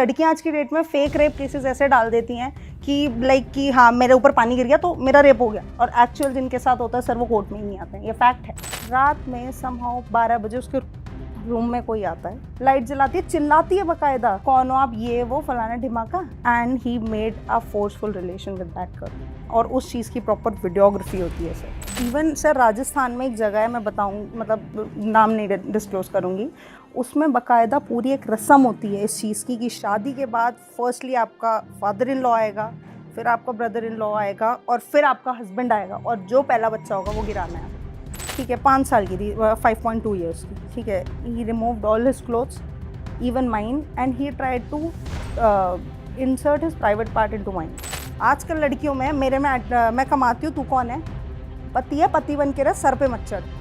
लड़कियां आज की डेट में फेक रेप केसेस ऐसे डाल देती हैं कि लाइक कि हाँ मेरे ऊपर पानी गिर गया तो मेरा रेप हो गया, और एक्चुअल जिनके साथ होता है सर वो कोर्ट में ही नहीं आते हैं। ये फैक्ट है। रात में समहाउ 12 बजे उसके रूम में कोई आता है, लाइट जलाती है, चिल्लाती है बकायदा, कौन हो आप, ये वो फलाना ढिमाका, and he made a forceful relation with that girl. और उस चीज़ की प्रॉपर वीडियोग्राफी होती है सर। इवन सर राजस्थान में एक जगह है, मैं बताऊँ मतलब नाम नहीं डिस्क्लोज करूँगी, उसमें बकायदा पूरी एक रस्म होती है इस चीज़ की कि शादी के बाद फर्स्टली आपका फादर इन लॉ आएगा, फिर आपका ब्रदर इन लॉ आएगा, और फिर आपका हस्बैंड आएगा, और जो पहला बच्चा होगा वो गिराना है। ठीक है, 5 साल की थी, 5.2 ईयर्स की। ठीक है, he removed all his clothes even mine and he tried to insert his private part into mine. आजकल लड़कियों में मेरे में मैं कमाती हूँ, तू कौन है, पति है, पति बन के रह, सर पे मत चढ़।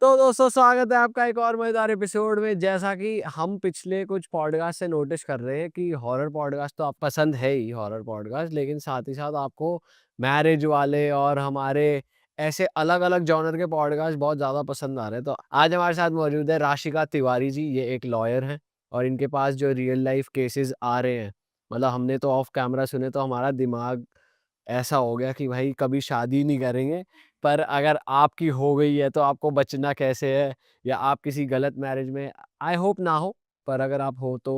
तो दोस्तों स्वागत है आपका एक और मजेदार एपिसोड में। जैसा कि हम पिछले कुछ पॉडकास्ट से नोटिस कर रहे हैं कि हॉरर पॉडकास्ट तो आप पसंद है ही हॉरर पॉडकास्ट, लेकिन साथ ही साथ आपको मैरिज वाले और हमारे ऐसे अलग अलग जॉनर के पॉडकास्ट बहुत ज़्यादा पसंद आ रहे हैं। तो आज हमारे साथ मौजूद है राशिका तिवारी जी। ये एक लॉयर हैं और इनके पास जो रियल लाइफ केसेस आ रहे हैं, मतलब हमने तो ऑफ कैमरा सुने तो हमारा दिमाग ऐसा हो गया कि भाई कभी शादी नहीं करेंगे, पर अगर आपकी हो गई है तो आपको बचना कैसे है, या आप किसी गलत मैरिज में, आई होप ना हो, पर अगर आप हो तो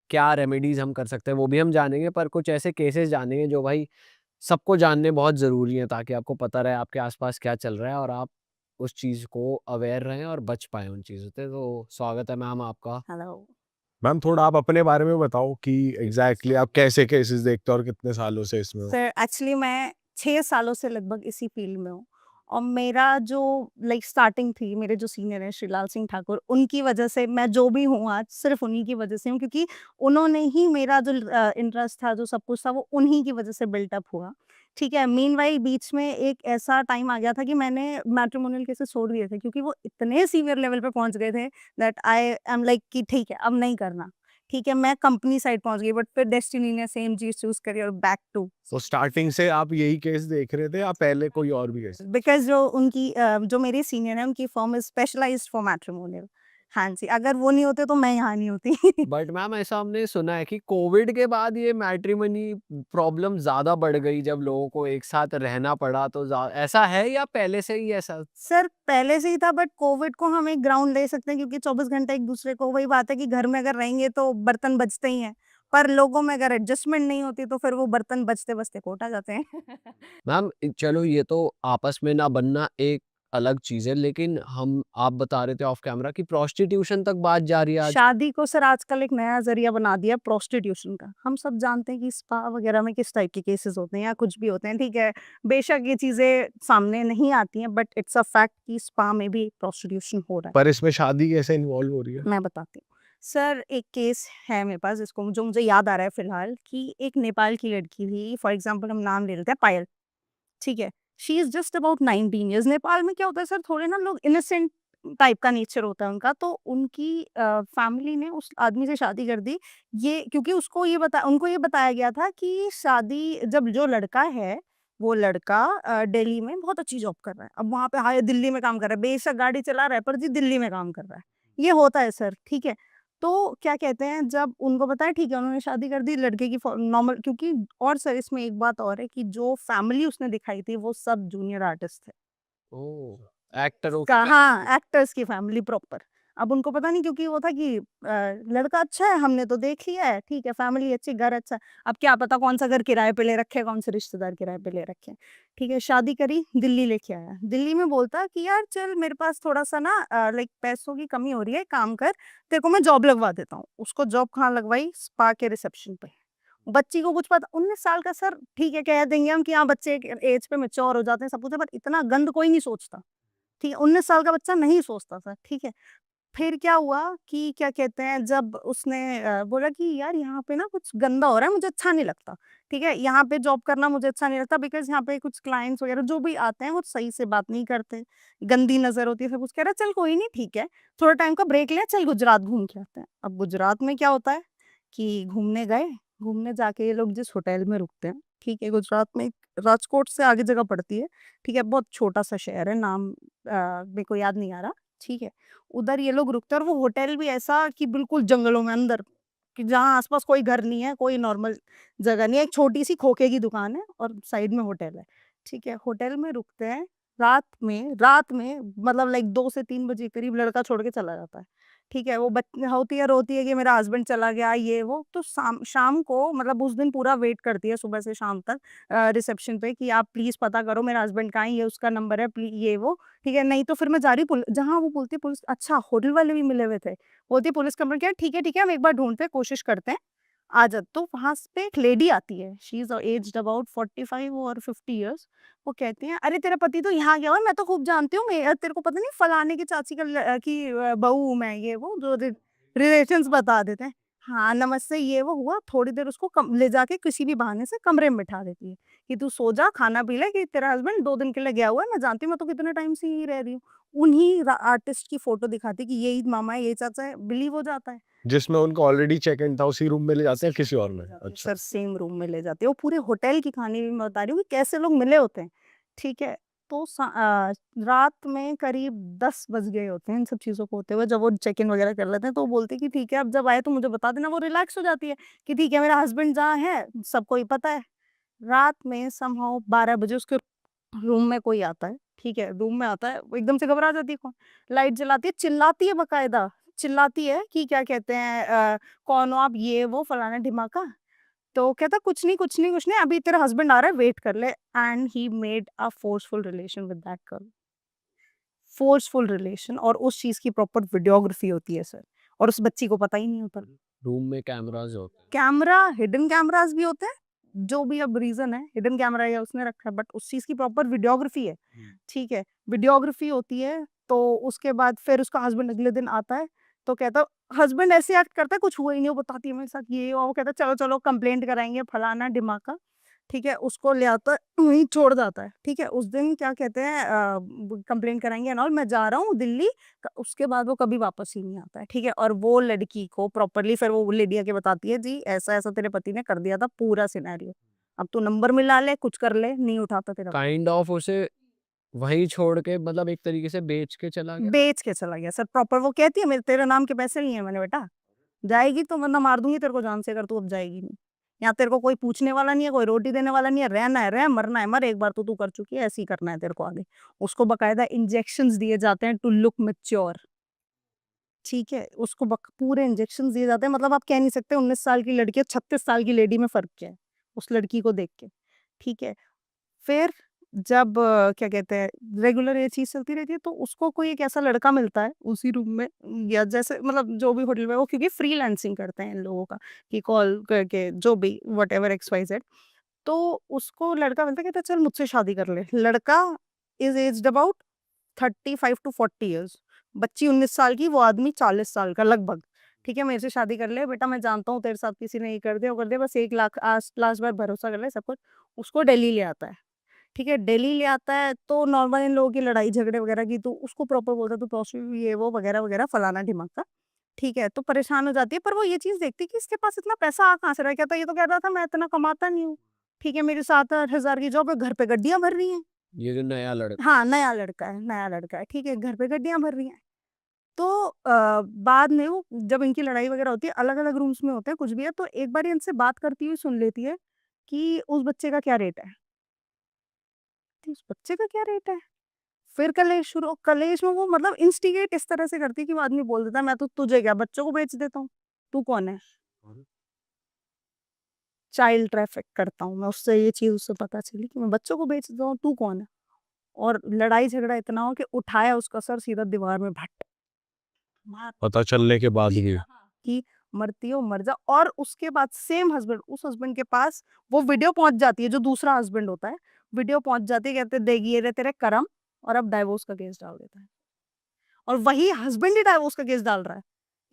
क्या रेमेडीज हम कर सकते हैं वो भी हम जानेंगे। पर कुछ ऐसे केसेस जानेंगे जो भाई सबको जानने बहुत ज़रूरी है, ताकि आपको पता रहे आपके आसपास क्या चल रहा है और आप उस चीज़ को अवेयर रहें और बच पाएँ उन चीज़ों से। तो स्वागत है मैम आपका। हेलो मैम थोड़ा आप अपने बारे में बताओ कि एग्जैक्टली आप कैसे केसेस देखते हो और कितने सालों से इसमें हो? सर, एक्चुअली मैं 6 सालों से लगभग इसी फील्ड में हूँ, और मेरा जो लाइक स्टार्टिंग थी, मेरे जो सीनियर हैं श्रीलाल सिंह ठाकुर, उनकी वजह से मैं जो भी हूँ आज सिर्फ उन्हीं की वजह से हूँ, क्योंकि उन्होंने ही मेरा जो इंटरेस्ट था, जो सब कुछ था, वो उन्हीं की वजह से बिल्टअप हुआ। ठीक है, मीनवाइल बीच में एक ऐसा टाइम आ गया था कि मैंने मैट्रिमोनियल केसेस छोड़ दिए थे, क्योंकि वो इतने सीवियर लेवल पे पहुंच गए थे दैट आई एम लाइक कि ठीक है अब नहीं करना। ठीक है, मैं कंपनी साइड पहुंच गई, बट फिर डेस्टिनी ने सेम चीज चूज करी और बैक टू, तो स्टार्टिंग से आप यही केस देख रहे थे या पहले कोई और भी केस? बिकॉज़ जो उनकी जो मेरे सीनियर हैं, उनकी firm is specialised for matrimonial. हाँ जी, अगर वो नहीं होते तो मैं यहाँ नहीं होती। बट मैम ऐसा हमने सुना है कि कोविड के बाद ये मैट्रिमनी प्रॉब्लम ज़्यादा बढ़ गई, जब लोगों को एक साथ रहना पड़ा, तो ऐसा है या पहले से ही ऐसा? सर, पहले से ही था, बट कोविड को हम एक ग्राउंड ले सकते हैं, क्योंकि 24 घंटे एक-दूसरे को, वही बात है कि घर में अगर रहेंगे तो बर्तन बजते ही हैं, पर लोगों में अगर एडजस्टमेंट नहीं होती तो फिर वो बर्तन बजते-बजते कोट आ जाते हैं। मैम चलो ये तो आपस में ना बनना एक अलग चीज़ है, लेकिन हम आप बता रहे थे ऑफ कैमरा कि प्रोस्टिट्यूशन तक बात जा रही है आज। शादी को सर आजकल एक नया ज़रिया बना दिया प्रोस्टिट्यूशन का। हम सब जानते हैं कि स्पा वगैरह में किस टाइप के केसेस होते हैं या कुछ भी होते हैं, ठीक है। बेशक ये चीज़ें सामने नहीं आती हैं, बट इट्स अ फैक्ट कि स्पा में भी प्रोस्टिट्यूशन हो रहा पर इसमें शादी कैसे इन्वॉल्व हो रही है? है। मैं बताती हूँ। सर, एक केस है मेरे पास, जिसको जो मुझे याद आ रहा है फिलहाल, कि एक नेपाल की लड़की थी, फॉर एग्ज़ाम्पल हम नाम ले लेते हैं पायल, ठीक है। She is just about 19 years. Nepal में क्या होता है सर, थोड़े ना लोग इनोसेंट टाइप का नेचर होता है उनका, तो उनकी फैमिली ने उस आदमी से शादी कर दी। ये क्योंकि उसको ये उनको ये बताया गया था कि शादी जब जो लड़का है, वो लड़का दिल्ली में बहुत अच्छी जॉब कर रहा है। अब वहाँ पे हाय दिल्ली में काम कर रहा है, बेशक गाड़ी चला रहा है, पर जी दिल्ली में काम कर रहा है। ये होता है सर, ठीक है। तो क्या कहते हैं, जब उनको बताया, ठीक है, उन्होंने शादी कर दी लड़के की नॉर्मल, क्योंकि और सर इसमें एक बात और है कि जो फैमिली उसने दिखाई थी वो सब जूनियर आर्टिस्ट थे। ओह! एक्टरों की फैमिली। हाँ, एक्टर्स की फैमिली प्रॉपर। अब उनको पता नहीं, क्योंकि वो था कि लड़का अच्छा है, हमने तो देख लिया है, ठीक है, फैमिली अच्छी, घर अच्छा है। अब क्या पता कौन-सा घर किराए पे ले रखे हैं, कौन से रिश्तेदार किराए पे ले रखे हैं। ठीक है, शादी करी, दिल्ली लेके आया। दिल्ली में बोलता कि यार चल मेरे पास थोड़ा-सा ना लाइक पैसों की कमी हो रही है, एक काम कर, तेरे को मैं जॉब लगवा देता हूँ। उसको जॉब कहाँ लगवाई? स्पा के रिसेप्शन पे। बच्ची को कुछ पता, 19 साल का सर, ठीक है, कह देंगे हम कि हाँ, बच्चे एक एज पे मैच्योर हो जाते हैं, सब कुछ है, पर इतना गंद कोई नहीं सोचता। ठीक है, 19 साल का बच्चा नहीं सोचता था, ठीक है। फिर क्या हुआ कि क्या कहते हैं, जब उसने बोला कि यार यहाँ पे ना कुछ गंदा हो रहा है, मुझे अच्छा नहीं लगता, ठीक है, यहाँ पे जॉब करना मुझे अच्छा नहीं लगता, बिकॉज़ यहाँ पे कुछ क्लाइंट्स वगैरह जो भी आते हैं वो सही से बात नहीं करते, गंदी नज़र होती है, सब कुछ। कह रहा चल कोई नहीं, ठीक है, थोड़ा टाइम का ब्रेक ले, चल गुजरात घूम के आते हैं। अब गुजरात में क्या होता है कि घूमने गए, घूमने जाके ये लोग जिस होटल में रुकते हैं, ठीक है, गुजरात में एक राजकोट से आगे जगह पड़ती है, ठीक है, बहुत छोटा-सा शहर है, नाम मेरे को याद नहीं आ रहा। ठीक है। उधर ये लोग रुकते हैं और वो होटल भी ऐसा कि बिल्कुल जंगलों में अंदर, कि जहाँ आस-पास कोई घर नहीं है, कोई नॉर्मल जगह नहीं है, एक छोटी-सी खोखे की दुकान है और साइड में होटल है, ठीक है। होटल में रुकते हैं, रात में मतलब लाइक 2 से 3 बजे करीब लड़का छोड़ के चला जाता है, ठीक है। वो बच होती है, रोती है कि मेरा हस्बैंड चला गया, ये वो। तो शाम को मतलब उस दिन पूरा वेट करती है सुबह से शाम तक रिसेप्शन पे कि आप प्लीज़ पता करो मेरा हस्बैंड कहाँ है, ये उसका नंबर है, ये वो, ठीक है। नहीं तो फिर मैं जा रही जहाँ वो बोलती है पुलिस, अच्छा होटल वाले भी मिले हुए थे। बोलती है पुलिस कंप्लेंट किया, ठीक है, हम एक बार ढूँढते हैं, कोशिश करते हैं, आ जा। तो वहाँ पे एक लेडी आती है, शी इज़ एज्ड अबाउट 45 और 50 इयर्स। वो कहती हैं, "अरे तेरा पति तो यहाँ गया हुआ है, मैं तो खूब जानती हूँ, मैं तेरे को पता नहीं फलाने की चाची का बहू हूँ मैं, ये वो", जो रिलेशंस बता देते हैं। हाँ, नमस्ते, ये वो हुआ, थोड़ी देर उसको ले जाके किसी भी बहाने से कमरे में बिठा देती है कि तू सो जा, खाना पी ले, कि तेरा हस्बैंड 2 दिन के लिए गया हुआ है, मैं जानती हूँ, मैं तो कितने टाइम से यहीं रह रही हूँ। उन्हीं आर्टिस्ट की फोटो दिखाती कि यही मामा है, यही चाचा है, बिलीव हो जाता है। जिसमें उनका ऑलरेडी चेक इन था उसी रूम में ले जाते हैं किसी और में? अच्छा। सर सेम रूम में ले जाते हैं। वो पूरे होटल की कहानी भी मैं बता रही हूँ कि कैसे लोग मिले होते हैं, ठीक है। तो रात में करीब 10 बज गए होते हैं इन सब चीज़ों को होते हुए, जब वो चेक इन वगैरह कर लेते हैं, तो वो बोलते हैं कि ठीक है, अब जब आए तो मुझे बता देना। वो रिलैक्स हो जाती है कि ठीक है, मेरा हस्बैंड जहाँ है सबको ही पता है। रात में समहाउ 12 बजे उसके रूम में कोई आता है, ठीक है, रूम में आता है, वो एकदम से घबरा जाती है, कौन? लाइट जलाती है, चिल्लाती है बाकायदा, चिल्लाती है कि क्या कहते हैं कौन हो आप, ये वो फलाना-ढिमाका। तो कहता कुछ नहीं, अभी तेरा हस्बैंड आ रहा है, वेट कर ले। And he made a forceful relation with that girl. Forceful relation, और उस चीज़ की प्रॉपर वीडियोग्राफी होती है सर, और उस बच्ची को पता ही नहीं होता। रूम में कैमराज़ होते हैं। कैमरा, हिडन कैमरास भी होते हैं, जो भी अब रीज़न है, हिडन कैमरा या उसने रखा है, बट उस चीज़ की प्रॉपर वीडियोग्राफी है, ठीक है? वीडियोग्राफी होती है, तो उसके बाद फिर उसका हस्बैंड अगले दिन आता है, तो कहता हस्बैंड ऐसे एक्ट करता है कुछ हुआ ही नहीं, वो बताती है मेरे साथ ये हुआ, वो कहता है चलो कंप्लेंट कराएँगे फलाना-ढिमाका, ठीक है? उसको ले आता है, वहीं छोड़ जाता है, ठीक है? उस दिन क्या कहते हैं कंप्लेंट कराएँगे एंड ऑल, मैं जा रहा हूँ दिल्ली। उसके बाद वो कभी वापस ही नहीं आता है, ठीक है? और वो लड़की को प्रॉपर्ली फिर वो लेडी आके बताती है, जी ऐसा-ऐसा तेरे पति ने कर दिया था, पूरा सिनेरियो। अब तू नंबर मिला ले, कुछ कर ले, नहीं उठाता तेरा फ़ोन। काइंड ऑफ उसे वहीं छोड़ के मतलब एक तरीके से बेच के चला गया। बेच के चला गया सर, प्रॉपर। वो कहती है मेरे तेरे नाम के पैसे नहीं है। मैंने, बेटा जाएगी तो वरना मार दूँगी तेरे को जान से, अगर तू अब जाएगी नहीं। यहाँ तेरे को कोई पूछने वाला नहीं है, कोई रोटी देने वाला नहीं है, रहना है रह, मरना है मर, एक बार तो तू कर चुकी है, ऐसे ही करना है तेरे को आगे। उसको बाकायदा इंजेक्शंस दिए जाते हैं टू लुक मैच्योर। ठीक है, उसको पूरे इंजेक्शंस दिए जाते हैं, मतलब आप कह नहीं सकते 19 साल की लड़की और 36 साल की लेडी में फ़र्क क्या है, उस लड़की को देख के, ठीक है। फिर जब क्या कहते हैं, रेगुलर ये चीज़ चलती रहती है, तो उसको कोई एक ऐसा लड़का मिलता है उसी रूम में, या जैसे मतलब जो भी होटल में, वो क्योंकि फ्रीलांसिंग करते हैं इन लोगों का, कि कॉल करके जो भी व्हाटएवर एक्स वाई ज़ेड, तो उसको लड़का मिलता है, कहता है चल मुझसे शादी कर ले। लड़का is aged about 35 to 40 years, बच्ची 19 साल की, वो आदमी 40 साल का लगभग। ठीक है, मेरे से शादी कर ले बेटा, मैं जानता हूँ तेरे साथ किसी ने ये कर दिया, वो कर दिया, बस 1 लाख लास्ट बार भरोसा कर ले, सब कुछ। उसको दिल्ली ले आता है, ठीक है, दिल्ली ले आता है, तो नॉर्मल इन लोगों की लड़ाई झगड़े वगैरह की, तो उसको प्रॉपर बोलता है तू प्रोस्टिट्यूट ये वो वगैरह-वगैरह फलाना-ढिमाका, ठीक है, तो परेशान हो जाती है। पर वो ये चीज़ देखती है कि इसके पास इतना पैसा आ कहाँ से रहा है, कहता है ये तो कह रहा था मैं इतना कमाता नहीं हूँ, ठीक है, मेरी 7-8 हज़ार की जॉब है, घर पे गड्डियाँ भर रही हैं। ये जो नया लड़का हाँ, नया लड़का है, ठीक है, घर पे गड्डियाँ भर रही हैं। तो बाद में वो जब इनकी लड़ाई वगैरह होती है, अलग-अलग रूम्स में होते हैं, कुछ भी है, तो एक बार इनसे बात करती हुई सुन लेती है कि उस बच्चे का क्या रेट है? कि उस बच्चे का क्या रेट है? फिर कलेश में वो मतलब इंस्टिगेट इस तरह से करती है कि वो आदमी बोल देता है, मैं तो तुझे क्या बच्चों को बेच देता हूँ, तू कौन है? चाइल्ड ट्रैफिक करता हूँ मैं, उससे ये चीज़ उसे पता चली कि मैं बच्चों को बेच देता हूँ, तू कौन है? और लड़ाई झगड़ा इतना हो कि उठाया उसका सर सीधा दीवार में भट मार, पता चलने के बाद ही? कि मरती हो मर जा। और उसके बाद सेम हस्बैंड, उस हस्बैंड के पास वो वीडियो पहुंच जाती है, जो दूसरा हस्बैंड होता है, वीडियो पहुंच जाती है, कहते देगी ये रहे तेरे कर्म, और अब डाइवोर्स का केस डाल देता है। और वही हस्बैंड ही डाइवोर्स का केस डाल रहा है,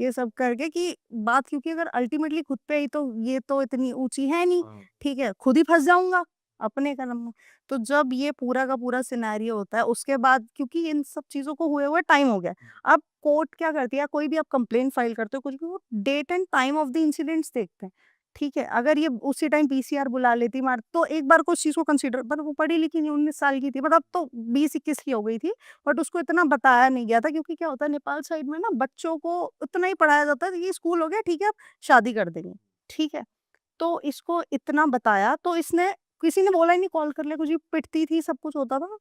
ये सब करके, कि बात क्योंकि अगर अल्टीमेटली खुद पे ही, तो ये तो इतनी ऊंची है नहीं, हाँ। ठीक है, खुद ही फंस जाऊंगा अपने कदम में। तो जब ये पूरा का पूरा सिनेरियो होता है, उसके बाद क्योंकि इन सब चीजों को हुए हुए टाइम हो गया, अब कोर्ट क्या करती है, कोई भी आप कंप्लेंट फाइल करते हो कुछ भी, वो date and time of the incidents देखते हैं, ठीक है, अगर ये उसी टाइम पीसीआर बुला लेती मार तो एक बार को उस चीज़ को कंसीडर, पर वो पढ़ी लिखी नहीं, 19 साल की थी, बट अब तो 20-21 की हो गई थी, बट उसको इतना बताया नहीं गया था, क्योंकि क्या होता है नेपाल साइड में ना बच्चों को उतना ही पढ़ाया जाता है कि ये स्कूल हो गया, ठीक है, अब शादी कर देंगे, ठीक है। तो इसको इतना बताया, तो इसने, किसी ने बोला ही नहीं, कॉल कर ले, कुछ भी पिटती थी, सब कुछ होता था,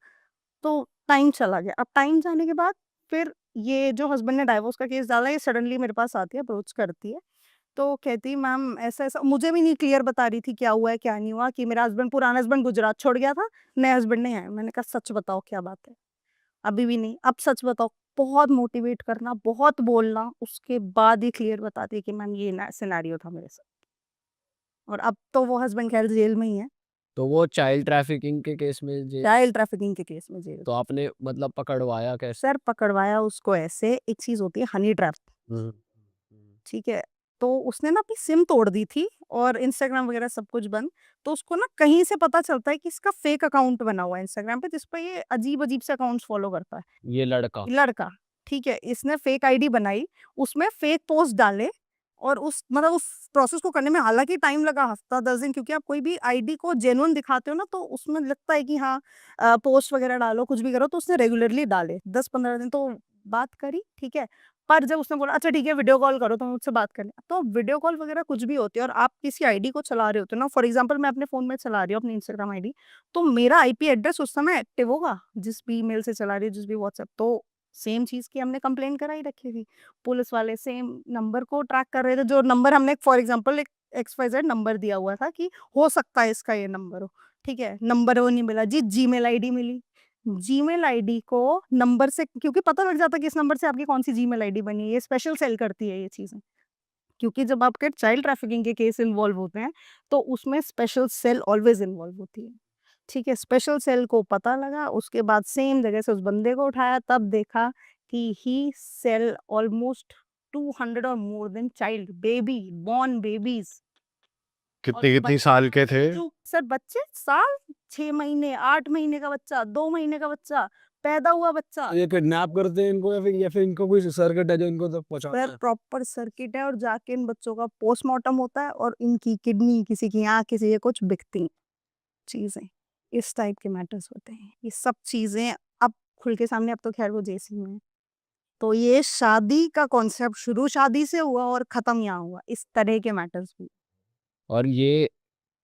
तो टाइम चला गया। अब टाइम जाने के बाद फिर ये जो हस्बैंड ने डाइवोर्स का केस डाला, ये सडनली मेरे पास आती है, अप्रोच करती है, तो कहती मैम ऐसा-ऐसा, मुझे भी नहीं क्लियर बता रही थी क्या हुआ है, क्या नहीं हुआ, कि मेरा हस्बैंड, पुराना हस्बैंड गुजरात छोड़ गया था, नए हस्बैंड नहीं आए। मैंने कहा सच बताओ क्या बात है? अभी भी नहीं, अब सच बताओ। बहुत मोटिवेट करना, बहुत बोलना, उसके बाद ही क्लियर बताती है कि मैम ये ना सिनेरियो था मेरे साथ। और अब तो वो हस्बैंड खैर जेल में ही है, तो वो चाइल्ड ट्रैफिकिंग के केस में चाइल्ड ट्रैफिकिंग के केस में जेल। तो आपने मतलब पकड़वाया कैसे? सर पकड़वाया उसको ऐसे, एक चीज़ होती है हनी ट्रैप, हुँ, हुँ। ठीक है? तो उसने ना अपनी सिम तोड़ दी थी और इंस्टाग्राम वगैरह सब कुछ बंद। तो उसको ना कहीं से पता चलता है कि इसका फेक अकाउंट बना हुआ है इंस्टाग्राम पे, जिस पे ये अजीब-अजीब से अकाउंट्स फॉलो करता है। ये लड़का। लड़का, ठीक है? इसने फेक आईडी बनाई, उसमें फेक पोस्ट डाले, और उस मतलब उस प्रोसेस को करने में हालाँकि टाइम लगा, हफ्ता 10 दिन, क्योंकि आप कोई भी आईडी को जेन्युइन दिखाते हो ना, तो उसमें लगता है कि हाँ, पोस्ट वगैरह डालो, कुछ भी करो, तो उसने रेगुलरली डाले। 10-15 दिन तो बात करी, ठीक है? पर जब उसने बोला अच्छा ठीक है वीडियो कॉल करो, तो मुझसे बात करनी है, तो वीडियो कॉल वगैरह कुछ भी होती है, और आप किसी आईडी को चला रहे होते हो ना, फॉर एग्जांपल मैं अपने फ़ोन में चला रही हूँ अपनी इंस्टाग्राम आईडी, तो मेरा आईपी एड्रेस उस समय एक्टिव होगा, जिस भी ईमेल से चला रही हूँ, जिस भी व्हाट्सएप, तो सेम चीज़ की हमने कंप्लेंट कराई रखी थी। पुलिस वाले सेम नंबर को ट्रैक कर रहे थे, जो नंबर हमने फॉर एग्जांपल एक XYZ नंबर दिया हुआ था कि हो सकता है इसका ये नंबर हो, ठीक है? नंबर वो नहीं मिला जी, जीमेल आईडी मिली। जीमेल आईडी को नंबर से, क्योंकि पता लग जाता है कि इस नंबर से आपकी कौन-सी जीमेल आईडी बनी है, ये स्पेशल सेल करती है ये चीज़ें। क्योंकि जब आपके चाइल्ड ट्रैफिकिंग के केस इन्वॉल्व होते हैं, तो उसमें स्पेशल सेल ऑलवेज़ इन्वॉल्व होती है। ठीक है? स्पेशल सेल को पता लगा, उसके बाद सेम जगह से उस बंदे को उठाया, तब देखा कि ही सेल ऑलमोस्ट 200 और more than child, baby, born babies. और कितनी साल के थे? जो सर बच्चे साल, 6 महीने, 8 महीने का बच्चा, 2 महीने का बच्चा, पैदा हुआ बच्चा। ये किडनैप करते हैं इनको या फिर इनको कोई सर्किट है जो इनको तक पहुँचाता सर है? प्रॉपर सर्किट है, और जाके इन बच्चों का पोस्टमार्टम होता है, और इनकी किडनी, किसी की आँख, किसी की कुछ बिकती चीज़ें। इस टाइप के मैटर्स होते हैं। ये सब चीज़ें अब खुल के सामने, अब तो ख़ैर वो जेसी में है। तो ये शादी का कॉन्सेप्ट शुरू शादी से हुआ और ख़त्म यहाँ हुआ। इस तरह के मैटर्स भी। और ये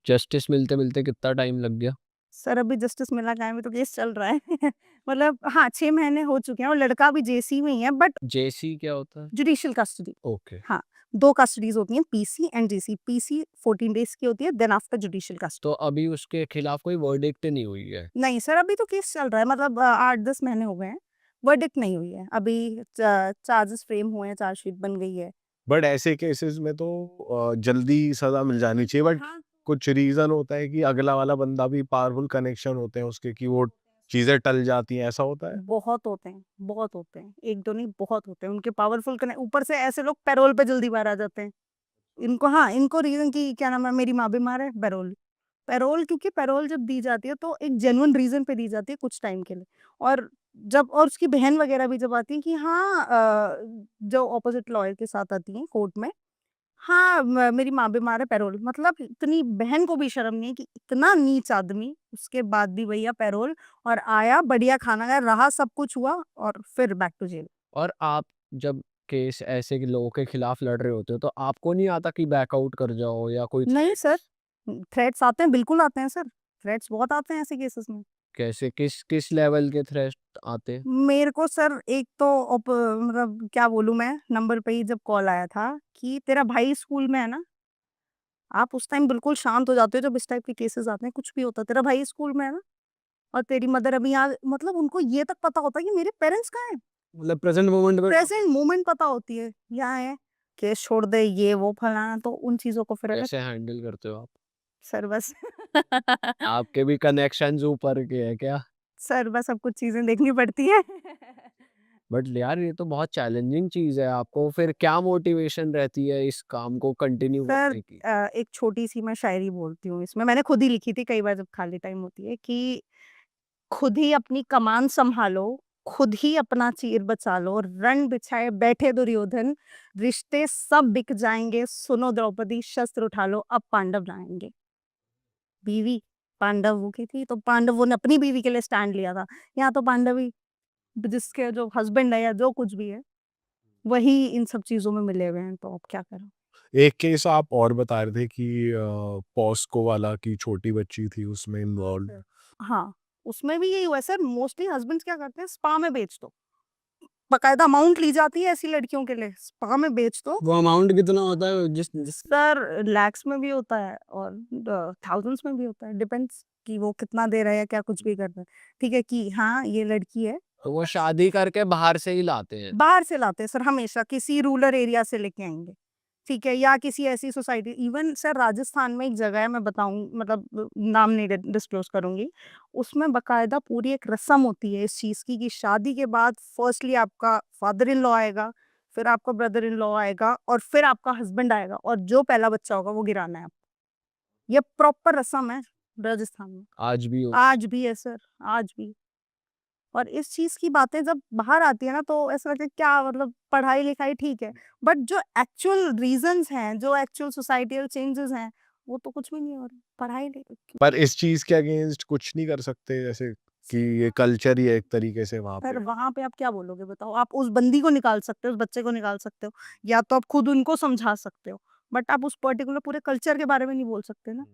जस्टिस मिलते-मिलते कितना टाइम लग गया? सर अभी जस्टिस मिला कहाँ है, अभी तो केस चल रहा है। मतलब हाँ, 6 महीने हो चुके हैं, और लड़का अभी जेसी में ही है, बट जेसी क्या होता है? Judicial custody. ओके। हाँ, 2 कस्टडीज़ होती हैं, PC and JC. PC 14 days की होती है, देन आफ्टर जुडिशियल कस्टडी। तो अभी उसके खिलाफ कोई वर्डिक्ट नहीं हुई है? नहीं सर, अभी तो केस चल रहा है, मतलब 8-10 महीने हो गए हैं, वर्डिक्ट नहीं हुई है। अभी चार्जेस फ्रेम हुए हैं, चार्जशीट बन गई है। बट ऐसे केसेस में तो जल्दी सज़ा मिल जानी चाहिए, बट हाँ, कुछ रीज़न होता है कि अगला वाला बंदा भी पावरफुल कनेक्शन होते हैं उसके कि वो चीज़ें टल जाती हैं, ऐसा होता है? बहुत होते हैं, बहुत होते हैं। 1-2 नहीं, बहुत होते हैं। उनके पावरफुल कने ऊपर से ऐसे लोग पैरोल पे जल्दी बाहर आ जाते हैं। इनको हाँ, इनको रीज़न कि क्या नाम है, मेरी माँ बीमार है, पैरोल। पैरोल, क्योंकि पैरोल जब दी जाती है तो एक जेन्युइन रीज़न पे दी जाती है कुछ टाइम के लिए। और जब, और उसकी बहन वग़ैरह भी जब आती हैं कि हाँ, जो अपोज़िट लॉयर के साथ आती हैं कोर्ट में, हाँ, मेरी माँ बीमार है, पैरोल। मतलब इतनी बहन को भी शर्म नहीं है कि इतना नीच आदमी, उसके बाद भी भैया पैरोल, और आया, बढ़िया खाना खाया, रहा, सब कुछ हुआ, और फिर बैक टू जेल। और आप जब केस ऐसे के लोगों के खिलाफ लड़ रहे होते हो, तो आपको नहीं आता कि बैकआउट कर जाओ या कोई नहीं सर, थ्रेट्स? थ्रेट्स आते हैं, बिल्कुल आते हैं सर। थ्रेट्स बहुत आते हैं ऐसे केसेस में। कैसे किस किस लेवल के थ्रेट आते हैं? मेरे को सर एक तो मतलब क्या बोलूँ मैं, नंबर पे ही जब कॉल आया था कि तेरा भाई स्कूल में है ना? आप उस टाइम बिल्कुल शांत हो जाते हो जब इस टाइप के केसेस आते हैं, कुछ भी होता है, तेरा भाई स्कूल में है ना? और तेरी मदर अभी यहाँ, मतलब उनको ये तक पता होता है कि मेरे पेरेंट्स कहाँ हैं? मतलब प्रेज़ेंट मोमेंट में प्रेज़ेंट मोमेंट पता होती है, यहाँ है, केस छोड़ दे, ये वो फलाना, तो उन चीज़ों को फिर अगर कैसे हैंडल करते हो आप? सर बस आपके भी कनेक्शंस ऊपर के हैं क्या? सर बस सब कुछ चीज़ें देखनी पड़ती है। बट यार ये तो बहुत चैलेंजिंग चीज़ है, आपको फिर क्या मोटिवेशन रहती है इस काम को कंटिन्यू सर करने की? एक छोटी-सी मैं शायरी बोलती हूँ इसमें, मैंने खुद ही लिखी थी कई बार जब खाली टाइम होती है कि खुद ही अपनी कमान सँभालो, खुद ही अपना चीर बचा लो, रण बिछाए बैठे दुर्योधन, रिश्ते सब बिक जाएंगे, सुनो द्रौपदी शस्त्र उठा लो, अब पांडव आएंगे। बीवी पांडवों की थी तो पांडवों ने अपनी बीवी के लिए स्टैंड लिया था। यहाँ तो पांडव ही जिसके जो हस्बैंड है या जो कुछ भी है वही इन सब चीजों में मिले हुए हैं, तो अब क्या करो। एक केस आप और बता रहे थे कि पॉस्को वाला की छोटी बच्ची थी उसमें इन्वॉल्व। हाँ, उसमें भी यही हुआ है सर, मोस्टली हस्बैंड्स क्या करते हैं, स्पा में बेच दो, बकायदा अमाउंट ली जाती है ऐसी लड़कियों के लिए, स्पा में बेच दो। वो अमाउंट कितना होता है जिस जिस सर लैक्स में भी होता है और थाउजेंड्स में भी होता है, डिपेंड्स कि वो कितना दे रहा है या क्या कुछ भी कर रहा है। ठीक है कि हाँ ये लड़की है, वो शादी करके बाहर से ही लाते हैं। बाहर से लाते हैं सर, हमेशा किसी रूरल एरिया से लेके आएंगे, ठीक है, या किसी ऐसी सोसाइटी। इवन सर राजस्थान में एक जगह है, मैं बताऊं मतलब नाम नहीं डिस्क्लोज करूंगी, उसमें बकायदा पूरी एक रस्म होती है इस चीज की कि शादी के बाद फर्स्टली आपका फादर इन लॉ आएगा, फिर आपका ब्रदर इन लॉ आएगा और फिर आपका हस्बैंड आएगा और जो पहला बच्चा होगा वो गिराना है आपको। ये प्रॉपर रस्म है राजस्थान में, आज भी हो आज भी है सर, आज भी। और इस चीज की बातें जब बाहर आती है ना तो ऐसा लगता है क्या मतलब, पढ़ाई लिखाई ठीक है बट जो एक्चुअल रीजंस हैं, जो एक्चुअल सोसाइटल चेंजेस हैं, वो तो कुछ भी नहीं हो रहा। पढ़ाई पर इस चीज के अगेंस्ट कुछ नहीं कर सकते, जैसे कि ये कल्चर ही है एक तरीके से वहां पर पे। वहां पे आप क्या बोलोगे बताओ, आप उस बंदी को निकाल सकते हो, उस बच्चे को निकाल सकते हो, या तो आप खुद उनको समझा सकते हो, बट आप उस पर्टिकुलर पूरे कल्चर के बारे में नहीं बोल सकते ना,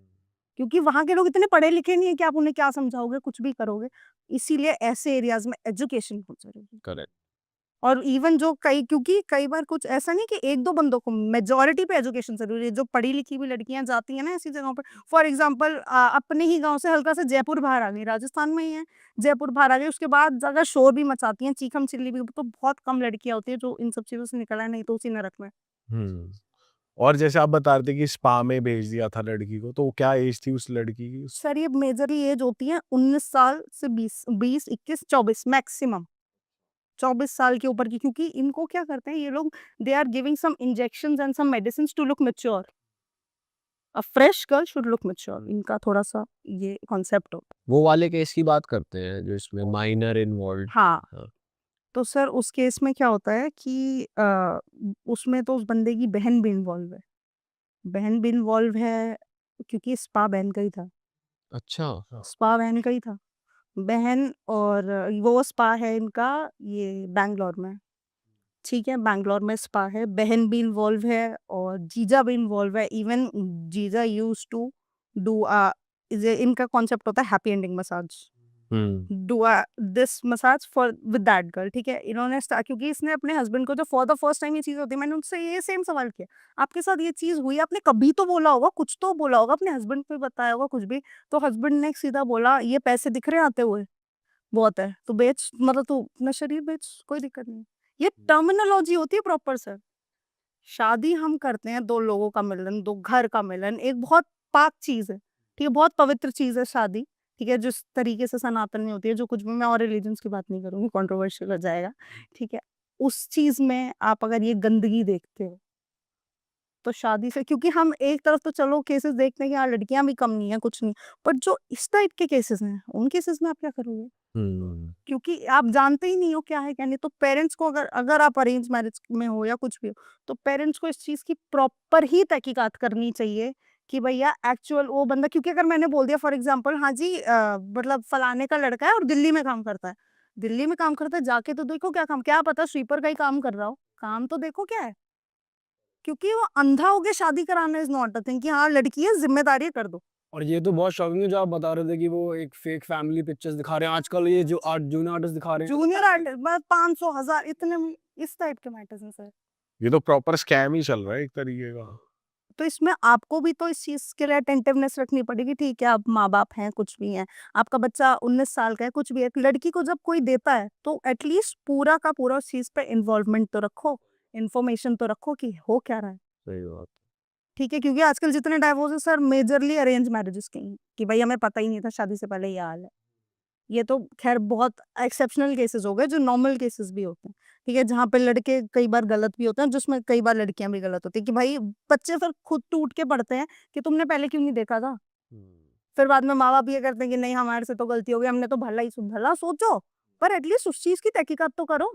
क्योंकि वहां के लोग इतने पढ़े लिखे नहीं है कि आप उन्हें क्या समझाओगे, कुछ भी करोगे। इसीलिए ऐसे एरियाज में एजुकेशन बहुत जरूरी है। करेक्ट। और इवन जो कई, क्योंकि कई बार कुछ ऐसा नहीं कि एक दो बंदों को, मेजोरिटी पे एजुकेशन जरूरी है। जो पढ़ी लिखी हुई लड़कियां जाती हैं ना ऐसी जगहों पर, फॉर एग्जांपल अपने ही गांव से हल्का से जयपुर बाहर आ गई, राजस्थान में ही है, जयपुर बाहर आ गई, उसके बाद ज्यादा शोर भी मचाती हैं, चीखम चिल्ली भी, तो बहुत कम लड़कियां होती है जो इन सब चीजों से निकला है, नहीं तो उसी नरक में। हम्म। और जैसे आप बता रहे थे कि स्पा में भेज दिया था लड़की को, तो क्या एज थी उस लड़की की? सर ये मेजरली एज होती है 19 साल से 20, 21, 24 मैक्सिमम, 24 साल के ऊपर की, क्योंकि इनको क्या करते हैं ये लोग, they are giving some injections and some medicine to look mature. A fresh girl should look mature, इनका थोड़ा सा ये कॉन्सेप्ट हो। वो वाले केस की बात करते हैं जो इसमें माइनर इन्वॉल्व। हाँ, हाँ। तो सर उस केस में क्या होता है कि उसमें तो उस बंदे की बहन भी इन्वॉल्व है, बहन भी इन्वॉल्व है, क्योंकि स्पा बहन का ही था, अच्छा। स्पा बहन का ही था, बहन। और वो स्पा है इनका ये बैंगलोर में, ठीक है, बैंगलोर में स्पा है, बहन भी इन्वॉल्व है और जीजा भी इन्वॉल्व है। इवन जीजा यूज टू डू इनका कॉन्सेप्ट होता है happy ending massage, do this massage for with that girl, ठीक है। इन्होंने क्योंकि इसने अपने हस्बैंड को जो फॉर द फर्स्ट टाइम ये चीज होती है, मैंने उनसे ये सेम सवाल किया, आपके साथ ये चीज हुई, आपने कभी तो बोला होगा, कुछ तो बोला होगा अपने हस्बैंड को, बताया होगा कुछ भी। तो हस्बैंड ने सीधा बोला, ये पैसे दिख रहे हैं आते हुए, बहुत है तो बेच, मतलब तू अपना शरीर बेच, कोई दिक्कत नहीं। ये टर्मिनोलॉजी होती है प्रॉपर सर। शादी हम करते हैं, दो लोगों का मिलन, दो घर का मिलन, एक बहुत पाक चीज है, ठीक है, बहुत पवित्र चीज है शादी, ठीक है, जिस तरीके से सनातन में होती है, जो कुछ भी, मैं और रिलीजन्स की बात नहीं करूंगी, कंट्रोवर्शियल हो जाएगा, ठीक है। उस चीज में आप अगर ये गंदगी देखते हो तो शादी से, क्योंकि हम एक तरफ तो चलो केसेस देखते हैं कि हाँ लड़कियां भी कम नहीं है, कुछ नहीं, बट जो इस टाइप के केसेस हैं उन केसेस में आप क्या करोगे, क्योंकि आप जानते ही नहीं हो क्या है क्या नहीं। तो पेरेंट्स को, अगर अगर आप अरेंज मैरिज में हो या कुछ भी हो, तो पेरेंट्स को इस चीज की प्रॉपर ही तहकीकात करनी चाहिए कि भैया एक्चुअल वो बंदा, क्योंकि अगर मैंने बोल दिया फॉर एग्जाम्पल, हाँ जी मतलब फलाने का लड़का है और दिल्ली में काम करता है, दिल्ली में काम करता है, जाके तो देखो क्या काम, क्या पता स्वीपर का ही काम कर रहा हो, काम तो देखो क्या है। क्योंकि वो अंधा हो गया, शादी कराना इज नॉट अ थिंग कि हाँ लड़की है जिम्मेदारी है, कर दो। और ये तो बहुत शॉकिंग है जो आप बता रहे थे कि वो एक फेक फैमिली पिक्चर्स दिखा रहे हैं आजकल, ये जो आर्ट जूनियर आर्टिस्ट दिखा रहे हैं। जूनियर आर्टिस्ट 500 1000 इतने, इस टाइप के मैटर्स हैं सर। ये तो प्रॉपर स्कैम ही चल रहा है एक तरीके का। तो इसमें आपको भी तो इस चीज के लिए अटेंटिवनेस रखनी पड़ेगी, ठीक है, आप माँ बाप हैं, कुछ भी हैं, आपका बच्चा 19 साल का है, कुछ भी है, लड़की को जब कोई देता है तो एटलीस्ट पूरा का पूरा उस चीज पे इन्वॉल्वमेंट तो रखो, इन्फॉर्मेशन तो रखो कि हो क्या रहा है, सही बात। ठीक है। क्योंकि आजकल जितने डाइवोर्स है सर मेजरली अरेंज मैरिजेस के ही हैं, कि भाई हमें पता ही नहीं था शादी से पहले ये हाल है। ये तो खैर बहुत एक्सेप्शनल केसेस हो गए, जो नॉर्मल केसेस भी होते हैं, ठीक है, जहाँ पे लड़के कई बार गलत भी होते हैं, जिसमें कई बार लड़कियां भी गलत होती है, कि भाई बच्चे फिर खुद टूट के पड़ते हैं कि तुमने पहले क्यों नहीं देखा था। फिर बाद में माँ बाप ये करते हैं कि नहीं हमारे से तो गलती हो गई, हमने तो भला ही भला सोचो, पर एटलीस्ट उस चीज की तहकीकात तो करो।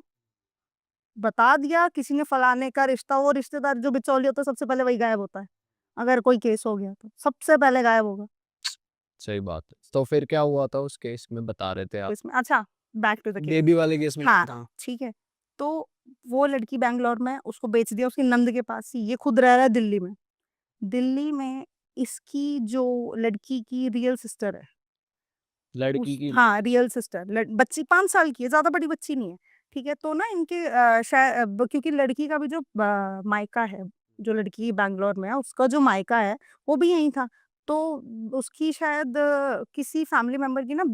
बता दिया किसी ने फलाने का रिश्ता, वो रिश्तेदार जो बिचौलिया होता है सबसे पहले वही गायब होता है। अगर कोई केस हो गया तो सबसे पहले गायब होगा। सही बात है। तो फिर क्या हुआ था उस केस में, बता रहे थे तो आप? इसमें अच्छा, back to the case. Baby वाले केस में हाँ था। ठीक है। तो वो लड़की बैंगलोर में, उसको बेच दिया उसकी नंद के पास ही, ये खुद रह रहा है दिल्ली में। दिल्ली में इसकी जो लड़की की रियल सिस्टर है, लड़की उस की? हाँ रियल सिस्टर, बच्ची 5 साल की है, ज्यादा बड़ी बच्ची नहीं है। ठीक है, तो ना इनके शायद क्योंकि लड़की का भी जो मायका है, जो लड़की बैंगलोर में है उसका जो मायका है वो भी यहीं था। तो उसकी शायद किसी फैमिली मेंबर की ना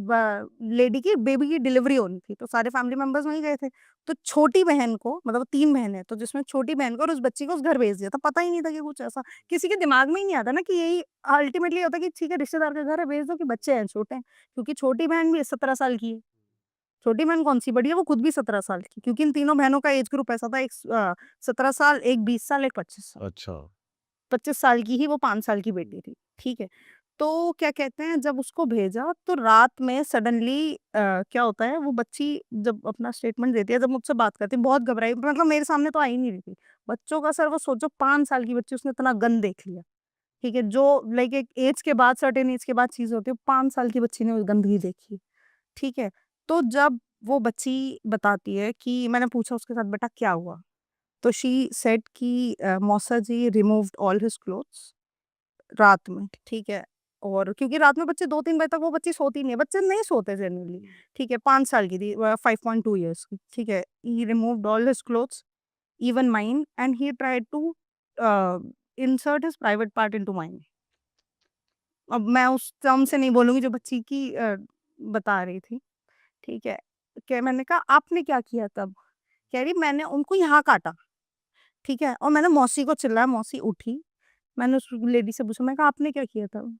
लेडी की बेबी की डिलीवरी होनी थी, तो सारे फैमिली मेंबर्स वहीं गए थे। तो छोटी बहन को, मतलब 3 बहन है, तो जिसमें छोटी बहन को और उस बच्ची को उस घर भेज दिया था। पता ही नहीं था कि कुछ ऐसा, किसी के दिमाग में ही नहीं आता ना कि यही अल्टीमेटली होता है कि ठीक है रिश्तेदार का घर है, भेज दो कि बच्चे हैं छोटे हैं। क्योंकि छोटी बहन भी 17 साल की है। छोटी बहन कौन-सी बड़ी है, वो खुद भी 17 साल की, क्योंकि इन तीनों बहनों का एज ग्रुप ऐसा था, एक 17 साल, एक 20 साल, एक 25 साल। अच्छा। 25 साल की ही वो 5 साल की बेटी थी, ठीक है। तो क्या कहते हैं, जब उसको भेजा तो रात में सडनली क्या होता है, वो बच्ची जब अपना स्टेटमेंट देती है, जब मुझसे बात करती है, बहुत घबराई, मतलब मेरे सामने तो आ ही नहीं रही थी। बच्चों का सर वो सोचो 5 साल की बच्ची, उसने इतना गंद देख लिया, ठीक है। जो लाइक एक एज के बाद, सर्टेन एज के बाद चीज़ होती है, 5 साल की बच्ची ने वो गंदगी देखी। ठीक है। तो जब वो बच्ची बताती है कि मैंने पूछा उसके साथ बेटा क्या हुआ? तो शी सेड कि मौसा जी रिमूव्ड ऑल हिज क्लोथ्स रात में, ठीक है। और क्योंकि रात में बच्चे 2-3 बजे तक वो बच्ची सोती नहीं है, बच्चे नहीं सोते जनरली, ठीक है। 5 साल की थी, 5.2 इयर्स की, ठीक है। He removed all his clothes, even mine, and he tried to insert his private part into mine. अब मैं उस टर्म से नहीं बोलूँगी जो बच्ची की बता रही थी। ठीक है। क्या मैंने कहा आपने क्या किया तब? कह रही मैंने उनको यहाँ काटा, ठीक है? और मैंने मौसी को चिल्लाया, मौसी उठी। मैंने उस लेडी से पूछा, मैंने कहा आपने क्या किया तब?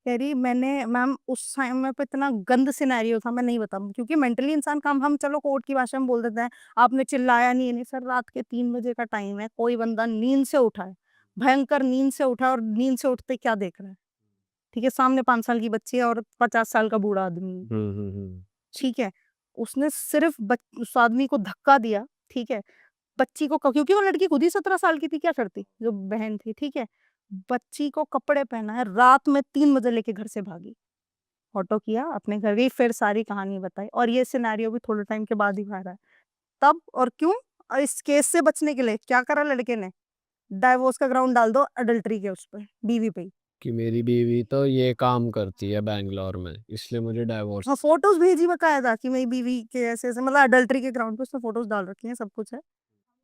कह रही मैंने मैम उस टाइम में पे इतना गंद सिनेरियो था, मैं नहीं बताऊँ क्योंकि मेंटली इंसान काम, हम चलो कोर्ट की भाषा में बोल देते हैं, आपने चिल्लाया नहीं, नहीं सर रात के 3 बजे का टाइम है, कोई बंदा नींद से उठा है, भयंकर नींद से उठा है और नींद से उठते क्या देख रहा है? ठीक है, सामने 5 साल की बच्ची है और 50 साल का बूढ़ा आदमी है। ठीक है। उसने सिर्फ़ उस आदमी को धक्का दिया, ठीक है। बच्ची को क्योंकि वो लड़की खुद ही 17 साल की थी, क्या करती? जो बहन थी, ठीक है। बच्ची को कपड़े पहनाए, रात में 3 बजे लेके घर से भागी। ऑटो किया, अपने घर गई, फिर सारी कहानी बताई और ये सिनेरियो भी थोड़े टाइम के बाद ही बाहर आया। तब और क्यों? इस केस से बचने के लिए क्या करा लड़के ने? डाइवोर्स का ग्राउंड डाल दो अडल्टरी के उस पे, बीवी पे ही। कि मेरी बीवी तो ये काम करती है बैंगलोर में, इसलिए मुझे हाँ, डाइवोर्स। फ़ोटोज़ भेजी बकायदा कि मेरी बीवी के ऐसे-ऐसे, मतलब अडल्टरी के ग्राउंड पे उसने फ़ोटोज़ डाल रखी हैं, सब कुछ है।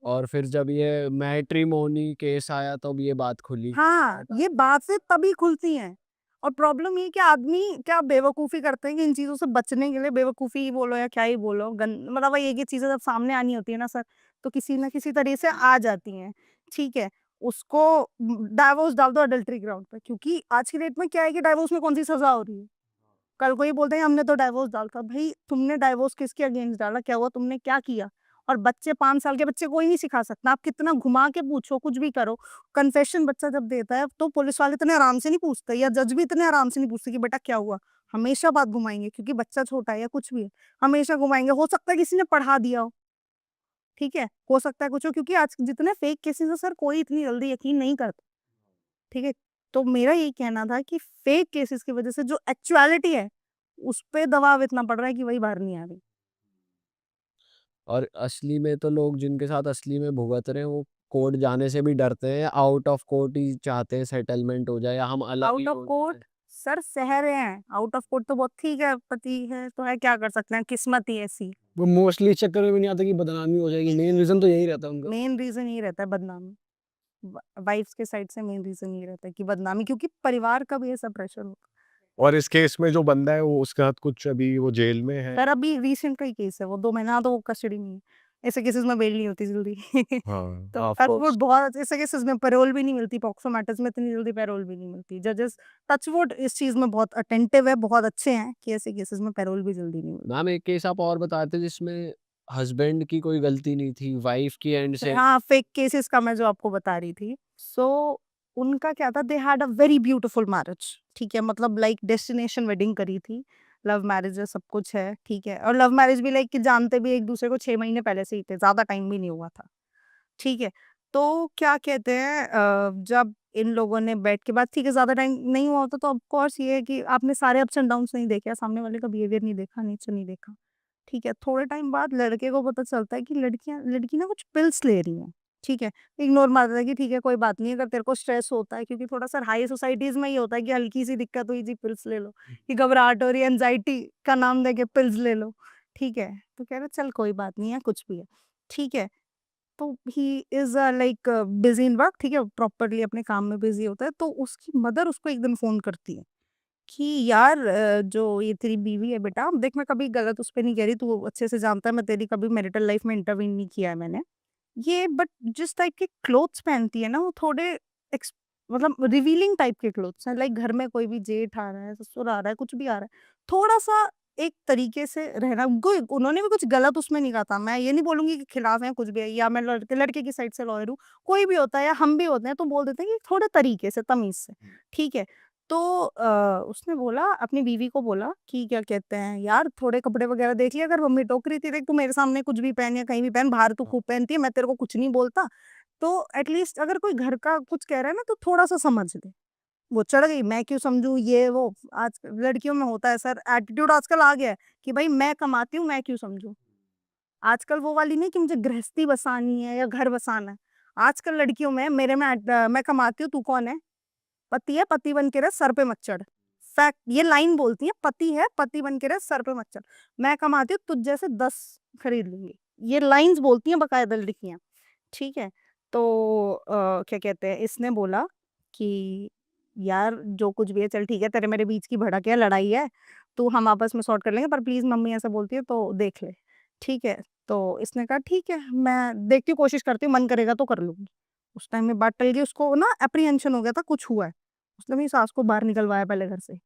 और फिर जब ये मैट्रिमोनी केस आया तब ये बात खुली। हाँ, ये बातें तभी खुलती हैं। और प्रॉब्लम ये है कि आदमी क्या बेवकूफ़ी करते हैं कि इन चीज़ों से बचने के लिए, बेवकूफ़ी ही बोलो या क्या ही बोलो, मतलब वही है कि चीज़ें जब सामने आनी होती है ना सर, तो किसी न किसी तरीके से आ जाती हैं, ठीक है। उसको डाइवोर्स डाल दो अडल्टरी ग्राउंड पे, क्योंकि आज की डेट में क्या है कि डाइवोर्स में कौन-सी सज़ा हो रही है? कल को ये बोलते हैं हमने तो डाइवोर्स डाला था। भई तुमने डाइवोर्स किसके अगेंस्ट डाला? क्या हुआ? तुमने क्या किया? और बच्चे 5 साल के बच्चे कोई नहीं सिखा सकता। आप कितना घुमा के पूछो, कुछ भी करो, कन्फेशन बच्चा जब देता है तो पुलिस वाले इतने आराम से नहीं पूछते या जज भी इतने आराम से नहीं पूछते कि बेटा क्या हुआ? हमेशा बात घुमाएँगे क्योंकि बच्चा छोटा है या कुछ भी है, हमेशा घुमाएँगे। हो सकता है किसी ने पढ़ा दिया हो, ठीक है? हो सकता है कुछ हो, क्योंकि आज जितने फेक केसेज़ हैं सर, कोई इतनी जल्दी यकीन नहीं करता। ठीक है? तो मेरा यही कहना था कि फेक केसेस की वजह से जो एक्चुअलिटी है, उस पे दबाव इतना पड़ रहा है कि वही बाहर नहीं आ रही। और असली में तो लोग जिनके साथ असली में भुगत रहे हैं वो कोर्ट जाने से भी डरते हैं, आउट ऑफ कोर्ट ही चाहते हैं सेटलमेंट हो जाए या हम अलग ही आउट ऑफ हो कोर्ट जाए। सर सह रहे हैं, आउट ऑफ कोर्ट तो बहुत ठीक है, पति है तो है, क्या कर सकते हैं, किस्मत ही ऐसी। वो मोस्टली इस चक्कर में भी नहीं आता कि बदनामी हो जाएगी, मेन रीज़न तो यही रहता है उनका। मेन रीज़न यही रहता है बदनामी। वाइफ्स के साइड से मेन रीज़न यही रहता है कि बदनामी, क्योंकि परिवार का भी ऐसा प्रेशर होता है। और इस केस में जो बंदा है वो उसके साथ कुछ अभी वो जेल में है? सर अभी रिसेंट का ही केस है वो, 2 महीना तो वो कस्टडी में ही है। ऐसे केसेस में बेल नहीं होती जल्दी। हाँ, तो ऑफ टचवुड कोर्स। बहुत ऐसे केसेस में पैरोल भी नहीं मिलती, पॉक्सो मैटर्स में इतनी जल्दी पैरोल भी नहीं मिलती। जजेस टचवुड इस चीज़ में बहुत अटेंटिव है, बहुत अच्छे हैं कि ऐसे केसेस में पैरोल भी जल्दी नहीं मिलती। मैम एक केस आप और बताए थे जिसमें हस्बैंड की कोई गलती नहीं थी, वाइफ की एंड से। हाँ, फेक केसेस का मैं जो आपको बता रही थी। सो उनका क्या था, they had a very beautiful marriage, ठीक है? मतलब लाइक डेस्टिनेशन वेडिंग करी थी। लव मैरिज है, सब कुछ है, ठीक है। और लव मैरिज भी लाइक कि जानते भी एक दूसरे को 6 महीने पहले से ही थे, ज़्यादा टाइम भी नहीं हुआ था, ठीक है। तो क्या कहते हैं जब इन लोगों ने बैठ के बात, ठीक है ज़्यादा टाइम नहीं हुआ होता तो ऑफ कोर्स ये है कि आपने सारे अप्स एंड डाउन्स नहीं देखे, सामने वाले का बिहेवियर नहीं देखा, नेचर नहीं देखा, ठीक है। थोड़े टाइम बाद लड़के को पता चलता है कि लड़की ना कुछ पिल्स ले रही है, ठीक है। इग्नोर मारता है कि ठीक है कोई बात नहीं, अगर तेरे को स्ट्रेस होता है, क्योंकि थोड़ा सा हाई सोसाइटीज में ये होता है कि हल्की सी दिक्कत हुई जी पिल्स ले लो, कि घबराहट हो रही है एंजाइटी का नाम देके पिल्स ले लो, ठीक है। तो कह रहे चल कोई बात नहीं है, कुछ भी है, ठीक है। तो he is like busy in work, ठीक है, प्रॉपरली अपने काम में बिजी होता है। तो उसकी मदर उसको एक दिन फोन करती है कि यार जो ये तेरी बीवी है बेटा, देख मैं कभी गलत उस पे नहीं कह रही, तू अच्छे से जानता है मैं तेरी कभी मैरिटल लाइफ में इंटरवीन नहीं किया है मैंने, ये बट जिस टाइप के क्लोथ्स पहनती है ना वो थोड़े मतलब रिवीलिंग टाइप के क्लोथ्स हैं, लाइक घर में कोई भी जेठ आ रहा है, ससुर आ रहा है, कुछ भी आ रहा है, थोड़ा सा एक तरीके से रहना। उन्होंने भी कुछ गलत उसमें नहीं कहा था, मैं ये नहीं बोलूंगी कि खिलाफ है कुछ भी है, या मैं लड़के की साइड से लॉयर हूँ, कोई भी होता है या हम भी होते हैं तो बोल देते हैं कि थोड़े तरीके से, तमीज से, ठीक है। तो उसने बोला अपनी बीवी को, बोला कि क्या कहते हैं यार थोड़े कपड़े वगैरह देख लिया, अगर मम्मी टोक रही थी देख तू मेरे सामने कुछ भी पहन या कहीं भी पहन, बाहर तू खूब पहनती है, मैं तेरे को कुछ नहीं बोलता, तो एटलीस्ट अगर कोई घर का कुछ कह रहा है ना तो थोड़ा सा समझ ले। वो चढ़ गई, मैं क्यों समझूं, ये वो आज लड़कियों में होता है सर, एटीट्यूड आजकल आ गया है कि भाई मैं कमाती हूँ, मैं क्यों समझूं। आजकल वो वाली नहीं कि मुझे गृहस्थी बसानी है या घर बसाना है, आजकल लड़कियों में मेरे में मैं कमाती हूँ, तू कौन है, पति है, पति बन के रह, सर पे मत चढ़। फैक्ट, ये लाइन बोलती है, पति है, पति बन के रह, सर पे मत चढ़। मैं कमाती हूँ, तुझ जैसे 10 खरीद लूंगी, ये लाइंस बोलती हैं बकायदा लड़कियां, ठीक है। तो क्या कहते हैं, इसने बोला कि यार जो कुछ भी है चल ठीक है, तेरे मेरे बीच की भड़क है, लड़ाई है, तू हम आपस में सॉर्ट कर लेंगे, पर प्लीज मम्मी ऐसा बोलती है तो देख ले, ठीक है। तो इसने कहा ठीक है मैं देखती हूँ, कोशिश करती हूँ, मन करेगा तो कर लूंगी। उस टाइम में बात टल गई, उसको ना अप्रीहेंशन हो गया था कुछ हुआ है, उसने मेरी सास को बाहर निकलवाया पहले घर से,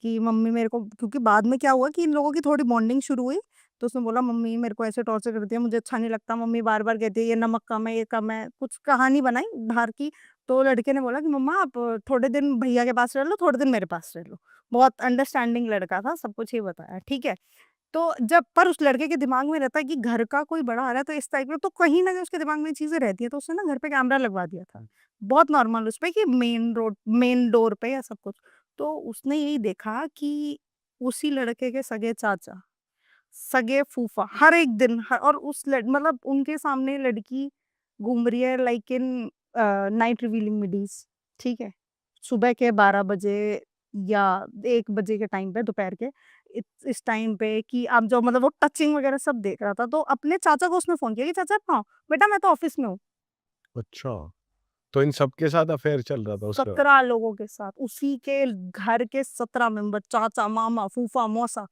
कि मम्मी मेरे को, क्योंकि बाद में क्या हुआ कि इन लोगों की थोड़ी बॉन्डिंग शुरू हुई, तो उसने बोला मम्मी मेरे को ऐसे टॉर्चर करती है, मुझे अच्छा नहीं लगता, मम्मी बार बार कहती है ये नमक कम है, ये कम है, कुछ कहानी बनाई बाहर की। तो लड़के ने बोला कि मम्मा आप थोड़े दिन भैया के पास रह लो, थोड़े दिन मेरे पास रह लो। बहुत अंडरस्टैंडिंग लड़का था, सब कुछ ही बताया, ठीक है। तो जब पर उस लड़के के दिमाग में रहता है कि घर का कोई बड़ा आ रहा है तो इस टाइप में, तो कहीं ना कहीं उसके दिमाग में चीजें रहती है, तो उसने ना घर पे कैमरा लगवा दिया था, बहुत नॉर्मल उस पे कि मेन डोर पे या सब कुछ। तो उसने यही देखा कि उसी लड़के के सगे चाचा, सगे फूफा हर एक दिन और मतलब उनके सामने लड़की घूम रही है लाइक इन नाइट रिवीलिंग मिडीज, ठीक है, सुबह के 12 बजे या 1 बजे के टाइम पे, दोपहर के इस टाइम पे, कि आप जो मतलब वो टचिंग वगैरह सब देख रहा था। तो अपने चाचा को उसने फोन किया कि चाचा हाँ बेटा मैं तो ऑफिस में हूँ। अच्छा, तो इन सबके साथ अफेयर चल रहा था उसका? 17 लोगों के साथ, उसी के घर के 17 मेंबर, चाचा मामा फूफा मौसा,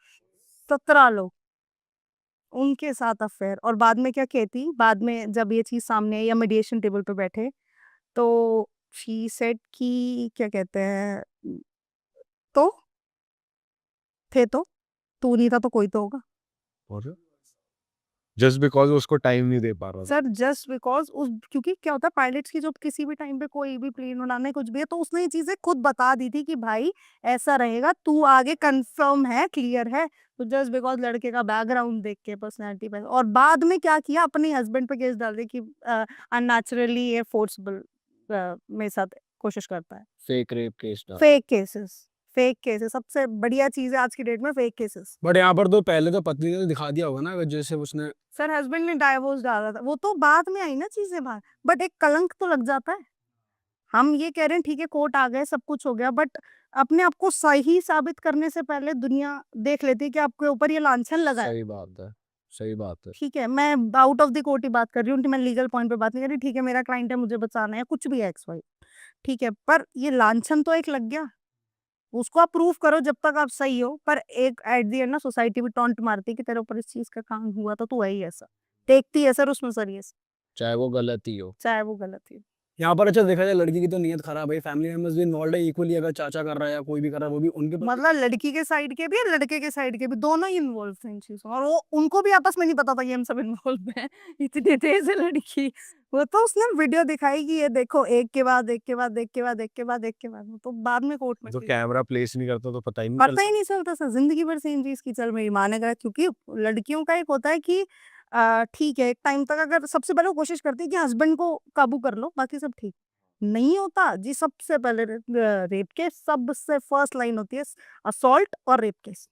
17 लोग, उनके साथ अफेयर। और बाद में क्या कहती, बाद में जब ये चीज सामने आई या मीडिएशन टेबल पे बैठे, तो शी सेड कि क्या कहते हैं, तो थे तो तू नहीं था तो कोई तो होगा और जस्ट बिकॉज उसको टाइम नहीं दे पा रहा था। सर, जस्ट बिकॉज उस, क्योंकि क्या होता है पायलट्स की, जो किसी भी टाइम पे कोई भी प्लेन उड़ाने कुछ भी है, तो उसने ये चीजें खुद बता दी थी कि भाई ऐसा रहेगा, तू आगे कंफर्म है, क्लियर है। तो जस्ट बिकॉज लड़के का बैकग्राउंड देख के, पर्सनैलिटी पे, और बाद में क्या किया, अपने हस्बैंड पे केस डाल दे कि अननेचुरली ये फोर्सबल मेरे साथ कोशिश करता है। फेक रेप केस ना। फेक केसेस, फेक केसेस सबसे बढ़िया चीज है आज की डेट में, फेक केसेस। बट यहाँ पर तो पहले तो पत्नी ने दिखा दिया होगा ना, अगर जैसे उसने सर हस्बैंड ने डाइवोर्स डाला था, वो तो बाद में आई ना चीजें बाहर, बट एक कलंक तो लग जाता है। हम ये कह रहे हैं ठीक है कोर्ट आ गए, सब कुछ हो गया, बट अपने आप को सही साबित करने से पहले दुनिया देख लेती है कि आपके ऊपर ये लांछन लगा है। सही बात है, सही बात है। ठीक है, मैं आउट ऑफ द कोर्ट ही बात कर रही हूँ, मैं लीगल पॉइंट पे बात नहीं कर रही, ठीक है मेरा क्लाइंट है, मुझे बचाना है, कुछ भी है एक्स वाई, ठीक है, पर ये लांछन तो एक लग गया, उसको आप प्रूफ करो जब तक आप सही हो। पर एक एट दी एंड ना सोसाइटी भी टॉन्ट मारती है कि तेरे ऊपर इस चीज का काम हुआ था, तू है ही ऐसा, देखती है सर उसमें, सर ये चाहे वो गलत ही हो। चाहे वो गलत ही। यहाँ पर अच्छा देखा जाए लड़की की तो नीयत खराब है, फैमिली मेंबर्स भी इन्वॉल्व है इक्वली, अगर चाचा कर रहा है या कोई भी कर रहा है वो भी उनके प्रति मतलब लड़की के साइड के भी और लड़के के साइड के भी दोनों ही इन्वॉल्व थे इन चीजों में। और वो उनको भी आपस में नहीं पता था कि हम सब इन्वॉल्व हैं। इतनी तेज है लड़की। वो तो उसने वीडियो दिखाई कि ये देखो एक के बाद एक के बाद एक के बाद एक के बाद एक के बाद, वो तो बाद में कोर्ट में तो case कैमरा प्लेस नहीं करता तो पता ही नहीं पता ही चलता। नहीं चलता सर, जिंदगी भर सेम चीज की चल रही माने गए। क्योंकि लड़कियों का एक होता है कि ठीक है एक टाइम तक अगर सबसे पहले वो कोशिश करती है कि हस्बैंड को काबू कर लो, बाकी सब ठीक नहीं होता जी। सबसे पहले रेप केस सबसे फर्स्ट लाइन होती है, असॉल्ट और रेप केस।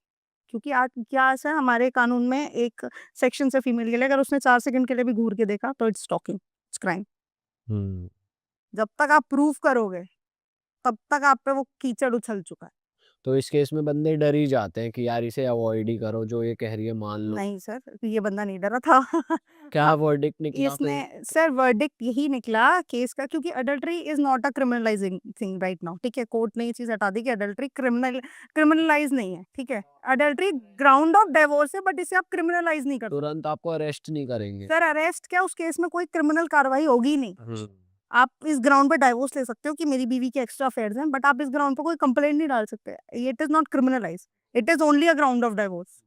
क्योंकि आज क्या ऐसा है हमारे कानून में एक सेक्शन से फीमेल के लिए अगर उसने 4 सेकंड के लिए भी घूर के देखा तो इट्स स्टॉकिंग, इट्स क्राइम। हम्म। जब तक आप प्रूव करोगे तब तक आप पे वो कीचड़ उछल चुका है। तो इस केस में बंदे डर ही जाते हैं कि यार इसे अवॉइड ही करो, जो ये कह रही है मान लो। नहीं सर, ये बंदा नहीं डरा था। क्या हाँ, वर्डिक्ट निकला इसने फिर? सर वर्डिक्ट यही निकला केस का, क्योंकि adultery is not a criminalising thing right now. ठीक है, कोर्ट ने ये चीज हटा दी कि अडल्ट्री क्रिमिनलाइज नहीं है। ठीक है, अडल्ट्री ग्राउंड ऑफ डिवोर्स है, बट इसे आप क्रिमिनलाइज नहीं कर सकते। तुरंत आपको अरेस्ट नहीं करेंगे। सर अरेस्ट क्या, उस केस में कोई क्रिमिनल कार्रवाई होगी ही नहीं। हम्म। आप इस ग्राउंड पे डाइवोर्स ले सकते हो कि मेरी बीवी के एक्स्ट्रा अफेयर्स हैं, बट आप इस ग्राउंड पे कोई कंप्लेंट नहीं डाल सकते। It is not criminalise, it is only a ground of divorce.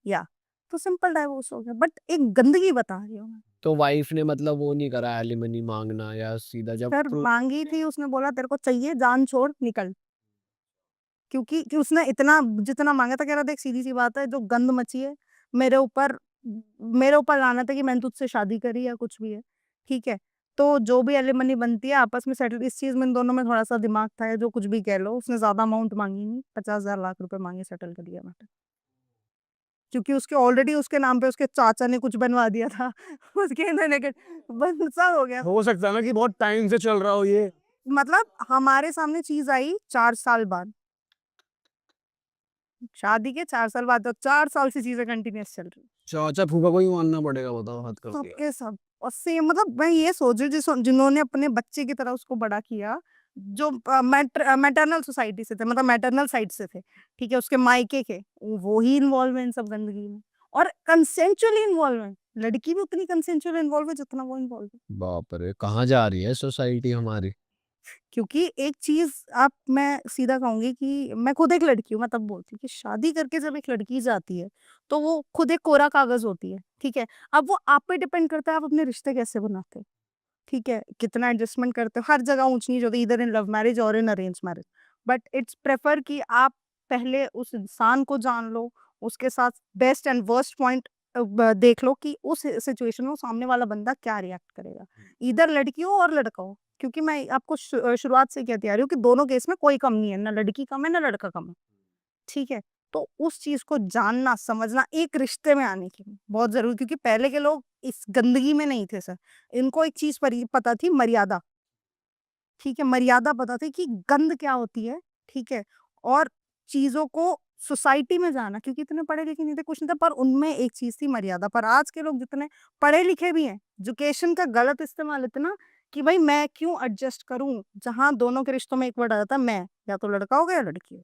या तो सिंपल डाइवोर्स हो गया, बट एक गंदगी बता रही हूँ मैं। तो वाइफ ने मतलब वो नहीं करा एलिमनी मांगना, या सीधा जब सर मांगी थी, उसने बोला तेरे को चाहिए जान छोड़ निकल। क्योंकि कि उसने इतना जितना मांगा था, कह रहा देख सीधी सी बात है, जो गंद मची है मेरे ऊपर, मेरे ऊपर लानत है कि मैंने तुझसे शादी करी या कुछ भी है। ठीक है, तो जो भी एलिमनी बनती है आपस में सेटल। इस चीज में इन दोनों में थोड़ा सा दिमाग था, या जो कुछ भी कह लो। उसने ज्यादा अमाउंट मांगी नहीं, 50,000 लाख रुपए मांगे, सेटल कर दिया मैंने। क्योंकि उसके ऑलरेडी उसके नाम पे उसके चाचा ने कुछ बनवा दिया था। उसके इन्होंने बस सब हो गया। हो सकता है ना कि बहुत टाइम से चल रहा हो ये। मतलब हमारे सामने चीज आई 4 साल बाद, शादी के 4 साल बाद, तो 4 साल से चीजें कंटिन्यूस चल रही चाचा फूफा को ही मानना पड़ेगा, बताओ हद कर दिया। सबके सब। और सेम मतलब मैं ये सोच रही हूँ जिन्होंने अपने बच्चे की तरह उसको बड़ा किया, जो मैटरनल सोसाइटी से थे, मतलब मैटरनल साइड से थे। ठीक है, उसके मायके के, वो ही इन्वॉल्व है इन सब गंदगी में। और कंसेंचुअली इन्वॉल्व है, लड़की भी उतनी कंसेंचुअली इन्वॉल्व है जितना वो इन्वॉल्व है। बाप रे, कहाँ जा रही है सोसाइटी हमारी? क्योंकि एक चीज आप, मैं सीधा कहूंगी कि मैं खुद एक लड़की हूँ, मैं तब बोलती हूँ कि शादी करके जब एक लड़की जाती है तो वो खुद एक कोरा कागज होती है। ठीक है, अब वो आप पे डिपेंड करता है आप अपने रिश्ते कैसे बनाते हो। ठीक है, कितना एडजस्टमेंट करते हो। हर जगह ऊंच नीच होती है, इधर इन लव मैरिज और in arrange marriage. But it's prefer कि आप पहले उस इंसान को जान लो, उसके साथ बेस्ट एंड वर्स्ट पॉइंट देख लो कि उस सिचुएशन में वो सामने वाला बंदा क्या रिएक्ट करेगा। इधर लड़की हो और लड़का हो, क्योंकि मैं आपको शुरुआत से कहती आ रही हूँ कि दोनों केस में कोई कम नहीं है, ना लड़की कम है ना लड़का कम है। ठीक है, तो उस चीज को जानना समझना एक रिश्ते में आने के लिए बहुत जरूरी। क्योंकि पहले के लोग इस गंदगी में नहीं थे सर, इनको एक चीज पर पता थी, मर्यादा। ठीक है, मर्यादा पता थी कि गंद क्या होती है। ठीक है, और चीजों को सोसाइटी में जाना, क्योंकि इतने पढ़े लिखे नहीं थे, कुछ नहीं था, पर उनमें एक चीज थी मर्यादा। पर आज के लोग जितने पढ़े लिखे भी हैं, एजुकेशन का गलत इस्तेमाल इतना कि भाई मैं क्यों एडजस्ट करूं, जहां दोनों के रिश्तों में एक वर्ड आ जाता है मैं, या तो लड़का होगा या लड़की हो।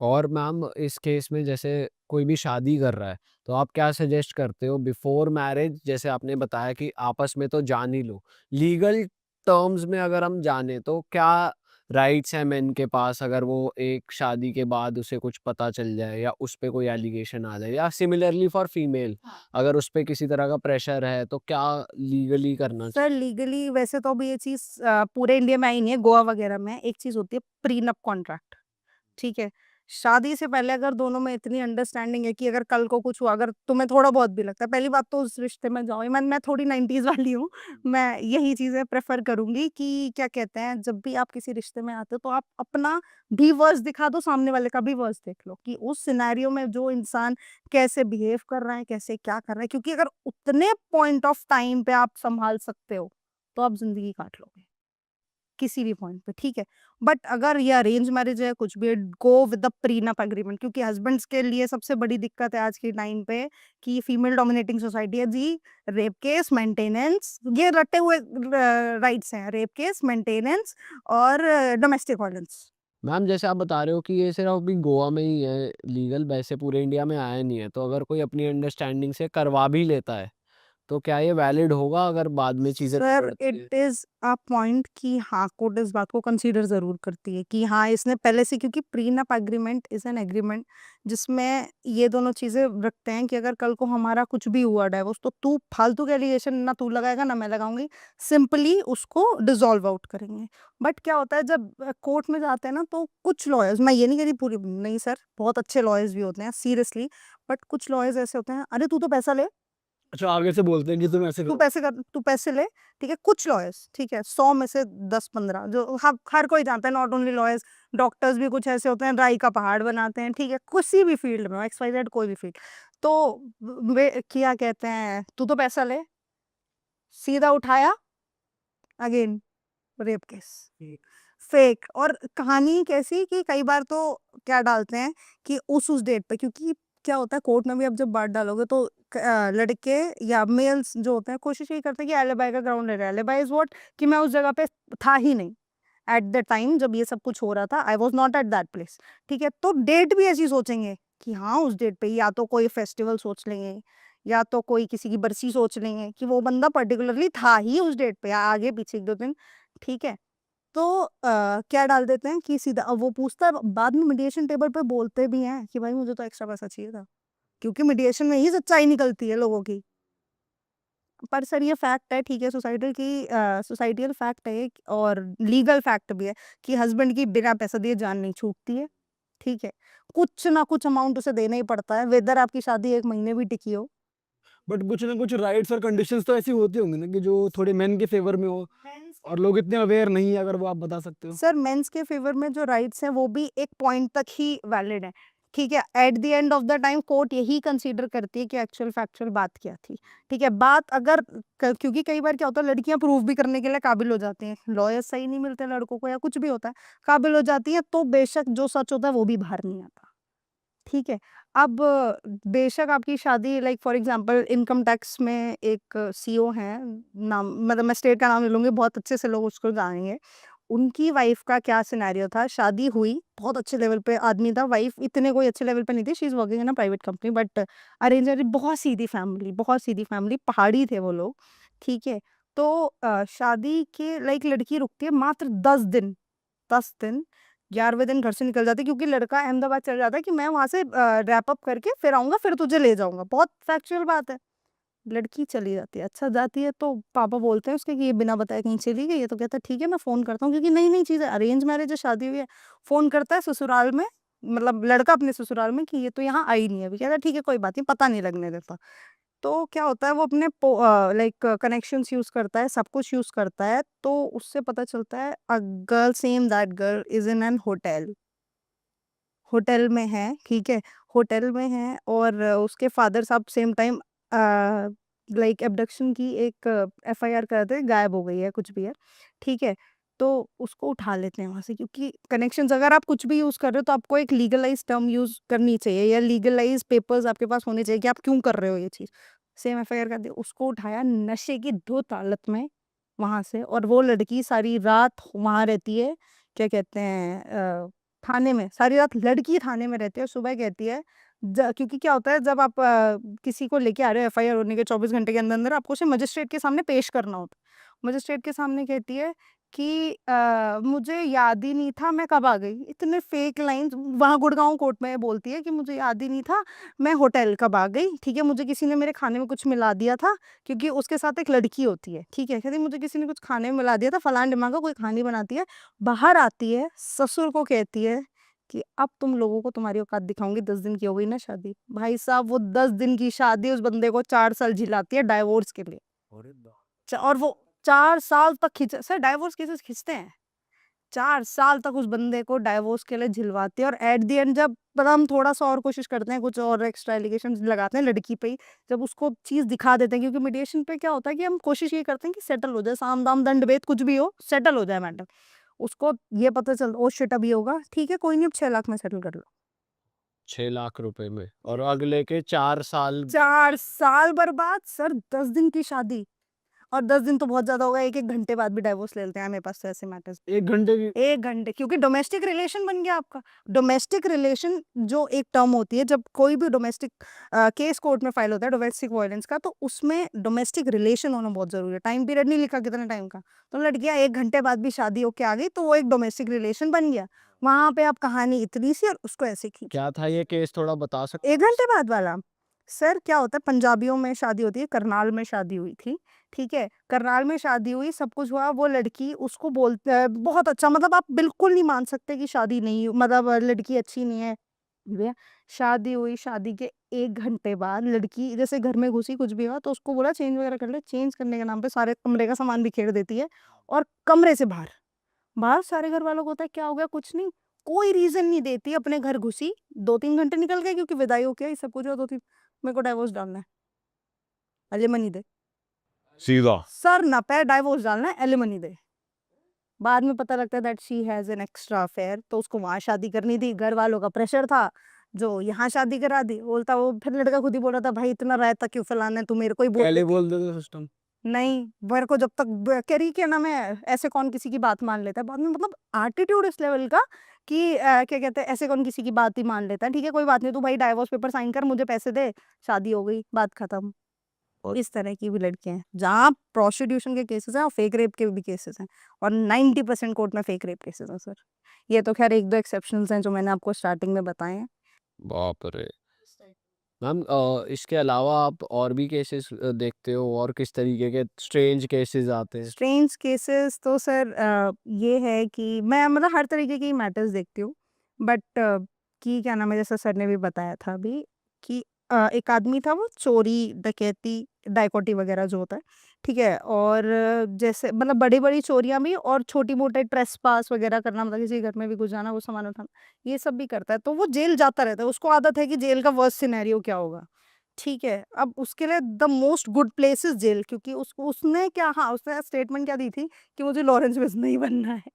और मैम इस केस में जैसे कोई भी शादी कर रहा है, तो आप क्या सजेस्ट करते हो बिफोर मैरिज? जैसे आपने बताया कि आपस में तो जान ही लो, लीगल टर्म्स में अगर हम जाने तो क्या राइट्स हैं मेन के पास, अगर वो एक शादी के बाद उसे कुछ पता चल जाए या उस पे कोई एलिगेशन आ जाए, या सिमिलरली फॉर फीमेल अगर उस पे किसी तरह का प्रेशर है, तो क्या लीगली करना सर चाहिए? लीगली वैसे तो अभी ये चीज पूरे इंडिया में आई नहीं है, गोवा वगैरह में एक चीज होती है प्रीनप कॉन्ट्रैक्ट। ठीक है, शादी से पहले अगर दोनों में इतनी अंडरस्टैंडिंग है कि अगर कल को कुछ हुआ, अगर तुम्हें थोड़ा बहुत भी लगता है, पहली बात तो उस रिश्ते में जाओ। मैं थोड़ी 90s वाली हूँ, मैं यही चीजें प्रेफर करूंगी कि क्या कहते हैं, जब भी आप किसी रिश्ते में आते हो तो आप अपना भी वर्स दिखा दो, सामने वाले का भी वर्स देख लो कि उस सिनेरियो में जो इंसान कैसे बिहेव कर रहा है, कैसे क्या कर रहा है। क्योंकि अगर उतने पॉइंट ऑफ टाइम पे आप संभाल सकते हो तो आप जिंदगी काट लोगे किसी भी पॉइंट पे। ठीक है, बट अगर ये अरेंज मैरिज है कुछ भी, go with the prenup agreement. क्योंकि हस्बैंड्स के लिए सबसे बड़ी दिक्कत है आज के टाइम पे कि फीमेल डोमिनेटिंग सोसाइटी है जी। रेप केस, मेंटेनेंस, ये रटे हुए राइट्स हैं, रेप केस, मेंटेनेंस और डोमेस्टिक वायलेंस। मैम जैसे आप बता रहे हो कि ये सिर्फ अभी गोवा में ही है लीगल, वैसे पूरे इंडिया में आया नहीं है, तो अगर कोई अपनी अंडरस्टैंडिंग से करवा भी लेता है तो क्या ये वैलिड होगा अगर बाद में चीजें सर बिगड़ती हैं? इट इज अ पॉइंट कि हाँ कोर्ट इस बात को कंसीडर जरूर करती है कि हाँ इसने पहले से, क्योंकि prenup agreement is an agreement जिसमें ये दोनों चीजें रखते हैं कि अगर कल को हमारा कुछ भी हुआ डाइवोर्स तो तू फालतू के एलिगेशन ना तू लगाएगा ना मैं लगाऊंगी, सिंपली उसको डिसॉल्व आउट करेंगे। बट क्या होता है जब कोर्ट में जाते हैं ना तो कुछ लॉयर्स, मैं ये नहीं कह रही पूरी नहीं सर, बहुत अच्छे लॉयर्स भी होते हैं सीरियसली, बट कुछ लॉयर्स ऐसे होते हैं, अरे तू तो पैसा ले, अच्छा आगे से बोलते हैं कि तुम ऐसे तू करो। पैसे कर, तू पैसे ले, ठीक है। कुछ लॉयर्स, ठीक है, 100 में से 10-15 जो हर कोई जानता है, नॉट ओनली लॉयर्स, डॉक्टर्स भी कुछ ऐसे होते हैं राई का पहाड़ बनाते हैं, ठीक है, किसी भी फील्ड में XYZ कोई भी फील्ड। तो वे क्या कहते हैं, तू तो पैसा ले, सीधा उठाया, अगेन रेप केस, फेक। और कहानी कैसी कि कई बार तो क्या डालते हैं कि उस डेट पे, क्योंकि क्या होता है कोर्ट में भी अब जब बात डालोगे तो लड़के या मेल्स जो होते हैं कोशिश यही करते हैं कि एलिबाई का ग्राउंड ले रहा है। एलिबाई इज व्हाट, कि मैं उस जगह पे था ही नहीं एट द टाइम जब ये सब कुछ हो रहा था, I was not at that place, ठीक है। तो डेट भी ऐसी सोचेंगे कि हाँ उस डेट पे या तो कोई फेस्टिवल सोच लेंगे या तो कोई किसी की बरसी सोच लेंगे कि वो बंदा पर्टिकुलरली था ही उस डेट पे, आगे पीछे 1-2 दिन, ठीक है। तो क्या डाल देते हैं कि सीधा, अब वो पूछता है बाद में, मीडिएशन टेबल पे बोलते भी हैं कि भाई मुझे तो एक्स्ट्रा पैसा चाहिए था, क्योंकि मीडिएशन में ही सच्चाई निकलती है लोगों की। पर सर ये फैक्ट है, ठीक है, सोसाइटल फैक्ट है और लीगल फैक्ट भी है कि हस्बैंड की बिना पैसा दिए जान नहीं छूटती है, ठीक है। कुछ ना कुछ अमाउंट उसे देना ही पड़ता है, वेदर आपकी शादी 1 महीने भी टिकी हो। बट कुछ ना कुछ राइट्स और कंडीशंस तो ऐसी होती होंगी ना कि जो थोड़े मेन के फेवर में हो और लोग इतने अवेयर नहीं है, अगर वो आप बता सकते हो। सर मेंस के फेवर में जो राइट्स हैं वो भी एक पॉइंट तक ही वैलिड है, ठीक है। At the end of the time court यही कंसीडर करती है कि एक्चुअल फैक्चुअल बात क्या थी, ठीक है। बात अगर क्योंकि कई बार क्या होता है लड़कियां प्रूफ भी करने के लिए काबिल हो जाती हैं, लॉयर सही नहीं मिलते लड़कों को या कुछ भी होता है, काबिल हो जाती हैं, तो बेशक जो सच होता है वो भी बाहर नहीं आता, ठीक है। अब बेशक आपकी शादी, like for example income tax में एक सीईओ हैं, नाम मतलब मैं स्टेट का नाम ले लूंगी, बहुत अच्छे से लोग उसको जानेंगे। उनकी वाइफ का क्या सिनेरियो था, शादी हुई, बहुत अच्छे लेवल पे आदमी था, वाइफ इतने कोई अच्छे लेवल पे नहीं थी, she is working in a private company, but arrange marriage, बहुत सीधी फैमिली, बहुत सीधी फैमिली, पहाड़ी थे वो लोग, ठीक है। तो शादी के लाइक लड़की रुकती है मात्र 10 दिन, 10 दिन, 11वें दिन घर से निकल जाती है, क्योंकि लड़का अहमदाबाद चल जाता है कि मैं वहां से रैप अप करके फिर आऊंगा, फिर तुझे ले जाऊंगा, बहुत फैक्चुअल बात है। लड़की चली जाती है, अच्छा जाती है तो पापा बोलते हैं उसके कि ये बिना बताए कहीं चली गई है, तो कहता है ठीक है मैं फोन करता हूँ, क्योंकि नई नई चीज है, अरेंज मैरिज है, शादी हुई है। फोन करता है ससुराल में, मतलब लड़का अपने ससुराल में, कि ये तो यहाँ आई नहीं है अभी, कहता है ठीक है कोई बात नहीं, पता नहीं लगने देता। तो क्या होता है वो अपने लाइक कनेक्शंस यूज करता है, सब कुछ यूज करता है, तो उससे पता चलता है a girl, same that girl is in an hotel, hotel में है, ठीक है, होटल में है। और उसके फादर साहब सेम टाइम लाइक एब्डक्शन की एक FIR कराते हैं, गायब हो गई है, कुछ भी है, ठीक है। तो उसको उठा लेते हैं वहां से, क्योंकि कनेक्शंस, अगर आप कुछ भी यूज कर रहे हो तो आपको एक लीगलाइज टर्म यूज करनी चाहिए या लीगलाइज पेपर्स आपके पास होने चाहिए कि आप क्यों कर रहे हो ये चीज। सेम FIR कर दिया, उसको उठाया नशे की धुत हालत में वहां से, और वो लड़की सारी रात वहां रहती है, क्या कहते हैं थाने में, सारी रात लड़की थाने में रहती है, और सुबह कहती है क्योंकि क्या होता है जब आप किसी को लेके आ रहे हो FIR होने के 24 घंटे के अंदर अंदर आपको उसे मजिस्ट्रेट के सामने पेश करना होता है। मजिस्ट्रेट के सामने कहती है कि मुझे याद ही नहीं था मैं कब आ गई, इतने फेक लाइंस वहां गुड़गांव कोर्ट में बोलती है कि मुझे याद ही नहीं था मैं होटल कब आ गई, ठीक है, मुझे किसी ने मेरे खाने में कुछ मिला दिया था, क्योंकि उसके साथ एक लड़की होती है, ठीक है, कहती मुझे किसी ने कुछ खाने में मिला दिया था, फलान दिमाग का कोई कहानी बनाती है। बाहर आती है, ससुर को कहती है कि अब तुम लोगों को तुम्हारी औकात दिखाऊंगी, 10 दिन की हो गई ना शादी। भाई साहब वो 10 दिन की शादी उस बंदे को 4 साल झिलाती है डाइवोर्स के लिए। और वो 4 साल तक खींच, सर डाइवोर्स केसेस खींचते हैं, 4 साल तक उस बंदे को डाइवोर्स के लिए झिलवाती है, और एट द एंड जब मतलब हम थोड़ा सा और कोशिश करते हैं, कुछ और एक्स्ट्रा एलिगेशन लगाते हैं लड़की पे ही, जब उसको चीज दिखा देते हैं, क्योंकि मीडिएशन पे क्या होता है कि हम कोशिश ये करते हैं कि सेटल हो जाए, साम दाम दंड भेद कुछ भी हो, सेटल हो जाए मैटर। उसको ये पता चल, ओ शिट अब ये होगा, ठीक है कोई नहीं, अब 6 लाख में सेटल कर लो। 6 लाख रुपए में और अगले के 4 साल 4 साल बर्बाद सर, 10 दिन की शादी। और 10 दिन तो बहुत ज्यादा होगा, 1-1 घंटे बाद भी डाइवोर्स ले लेते हैं मेरे पास तो ऐसे मैटर्स। 1 घंटे की 1 घंटे, क्योंकि डोमेस्टिक रिलेशन बन गया आपका। डोमेस्टिक रिलेशन जो एक टर्म होती है, जब कोई भी डोमेस्टिक केस कोर्ट में फाइल होता है डोमेस्टिक वायलेंस का, तो उसमें डोमेस्टिक रिलेशन होना बहुत जरूरी है। टाइम पीरियड नहीं लिखा कितने टाइम का, तो लड़कियां 1 घंटे बाद भी शादी होके आ गई तो वो एक डोमेस्टिक रिलेशन बन गया। वहां पे अब कहानी इतनी सी और उसको ऐसे खींच। क्या था ये केस, थोड़ा बता सकते 1 घंटे बाद वाला सर, क्या होता है, पंजाबियों में शादी होती है, करनाल में शादी हुई थी, ठीक है। करनाल में शादी हुई, सब कुछ हुआ, वो लड़की उसको बोलते है बहुत अच्छा, मतलब आप बिल्कुल नहीं मान सकते कि शादी नहीं, मतलब लड़की अच्छी नहीं है भैया। शादी हुई, शादी के 1 घंटे बाद लड़की जैसे घर में घुसी, कुछ भी हुआ तो उसको बोला चेंज वगैरह कर ले। चेंज करने के नाम पे सारे कमरे का सामान बिखेर देती है, और कमरे से बाहर बाहर सारे घर वालों को होता है क्या हो गया, कुछ नहीं, कोई रीजन नहीं देती, अपने घर घुसी, 2-3 घंटे निकल गए क्योंकि विदाई हो गया, ये सब कुछ हो, 2-3, मेरे को डाइवोर्स डालना है, एलिमनी दे। सीधा सर ना पैर, डाइवोर्स डालना है, एलिमनी दे। बाद में पता लगता है that she has an extra affair, तो उसको वहां शादी करनी थी, घर वालों का प्रेशर था जो यहाँ शादी करा दी। बोलता वो फिर लड़का खुद ही बोल रहा था भाई इतना रायता क्यों फैलाना है, तू मेरे को ही बोल पहले देती। बोल देते सिस्टम। नहीं, मेरे को जब तक कह रही क्या नाम है, ऐसे कौन किसी की बात मान लेता है बाद में, मतलब एटीट्यूड इस लेवल का कि क्या कहते हैं, ऐसे कौन किसी की बात ही मान लेता है। ठीक है कोई बात नहीं, तू भाई डाइवोर्स पेपर साइन कर, मुझे पैसे दे, शादी हो गई, बात खत्म। और इस तरह की भी लड़कियां हैं जहाँ प्रोस्टिट्यूशन के केसेस हैं और फेक रेप के भी केसेस हैं, और 90% कोर्ट में फेक रेप केसेस हैं सर। ये तो खैर 1-2 एक्सेप्शंस हैं जो मैंने आपको स्टार्टिंग में बताए हैं। बाप रे। मैम इसके अलावा आप और भी केसेस देखते हो, और किस तरीके के स्ट्रेंज केसेस आते हैं? स्ट्रेंज केसेस तो सर ये है कि मैं मतलब हर तरीके के मैटर्स देखती हूँ, बट कि क्या नाम है, जैसा सर ने भी बताया था अभी कि एक आदमी था, वो चोरी डकैती डायकोटी वगैरह जो होता है, ठीक है, और जैसे मतलब बड़ी बड़ी चोरियां भी, और छोटी मोटे ट्रेस पास वगैरह करना, मतलब किसी घर में भी घुस जाना, वो सामान उठाना, ये सब भी करता है, तो वो जेल जाता रहता है, उसको आदत है कि जेल का वर्स्ट सिनेरियो क्या होगा, ठीक है। अब उसके लिए the most good place is jail, क्योंकि उसने क्या, हाँ उसने स्टेटमेंट क्या दी थी कि मुझे लॉरेंस बिश्नोई बनना है।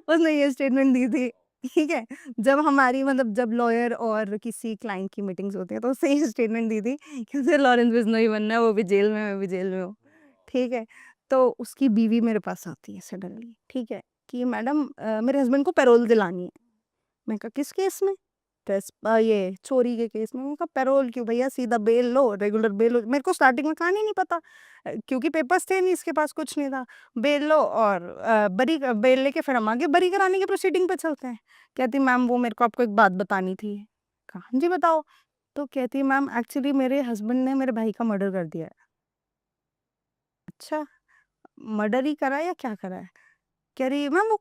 उसने ये स्टेटमेंट दी थी, ठीक है। जब हमारी मतलब जब लॉयर और किसी क्लाइंट की मीटिंग्स होती है तो उसने ये स्टेटमेंट दी थी कि मुझे लॉरेंस बिश्नोई बनना है, वो भी जेल में, मैं भी जेल में हूँ, ठीक है। तो उसकी बीवी मेरे पास आती है सडनली, ठीक है, कि मैडम मेरे हस्बैंड को पैरोल दिलानी है। मैं कहा किस केस में? ये चोरी के केस में। मैंने कहा पैरोल क्यों भैया, सीधा बेल लो, रेगुलर बेल लो। मेरे को स्टार्टिंग में कहानी नहीं पता, क्योंकि पेपर्स थे नहीं, इसके पास कुछ नहीं था। बेल लो और बेल लेके फिर हम आगे बरी कराने की प्रोसीडिंग पे चलते हैं। कहती मैम वो मेरे को आपको एक बात बतानी थी। कहा हाँ जी बताओ। तो कहती मैम एक्चुअली मेरे हस्बैंड ने मेरे भाई का मर्डर कर दिया है। अच्छा, मर्डर ही करा या क्या करा है? कह रही मैम वो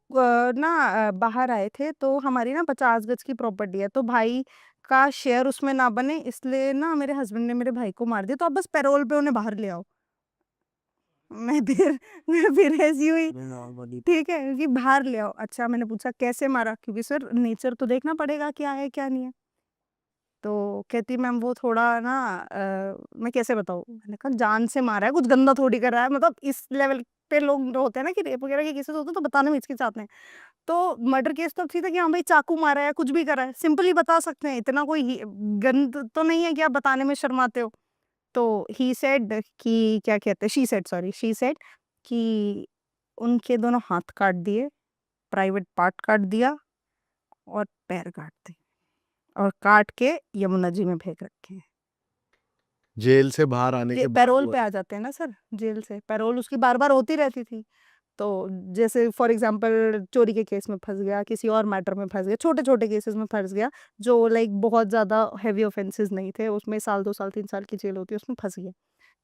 बाहर आए थे, तो हमारी ना 50 गज की प्रॉपर्टी है, तो भाई का शेयर उसमें ना बने इसलिए ना मेरे हस्बैंड ने मेरे भाई को मार दिया, तो अब बस पैरोल पे उन्हें बाहर ले आओ। मैं फिर मैं फिर ऐसी हुई, ठीक है, कि बाहर ले आओ। अच्छा, मैंने पूछा कैसे मारा, क्योंकि सर नेचर तो देखना पड़ेगा क्या है क्या नहीं है। तो कहती मैम वो थोड़ा ना मैं कैसे बताऊँ? मैंने कहा जान से मारा है, कुछ गंदा थोड़ी करा है, मतलब इस लेवल पे लोग जो होते हैं ना कि रेप वगैरह के केसेस होते हैं तो बताने में हिचकिचाते हैं। तो मर्डर केस तो ठीक था कि हाँ भाई चाकू मारा है, कुछ भी करा है, सिंपली बता सकते हैं, इतना कोई गंद तो नहीं है कि आप बताने में शर्माते हो। तो ही सेड कि क्या कहते हैं, शी सेड कि उनके दोनों हाथ काट दिए, प्राइवेट पार्ट काट दिया और पैर काट दिए, और काट के यमुना जी में फेंक रखे हैं। जेल से बाहर आने के बाद पैरोल हुआ। पे आ जाते हैं ना सर, जेल से पैरोल उसकी बार बार होती रहती थी। तो जैसे फॉर एग्जांपल चोरी के केस में फंस गया, किसी और मैटर में फंस गया, छोटे छोटे केसेस में फंस गया जो लाइक बहुत ज्यादा हैवी ऑफेंसेस नहीं थे, उसमें साल 2 साल 3 साल की जेल होती है, उसमें फंस गया,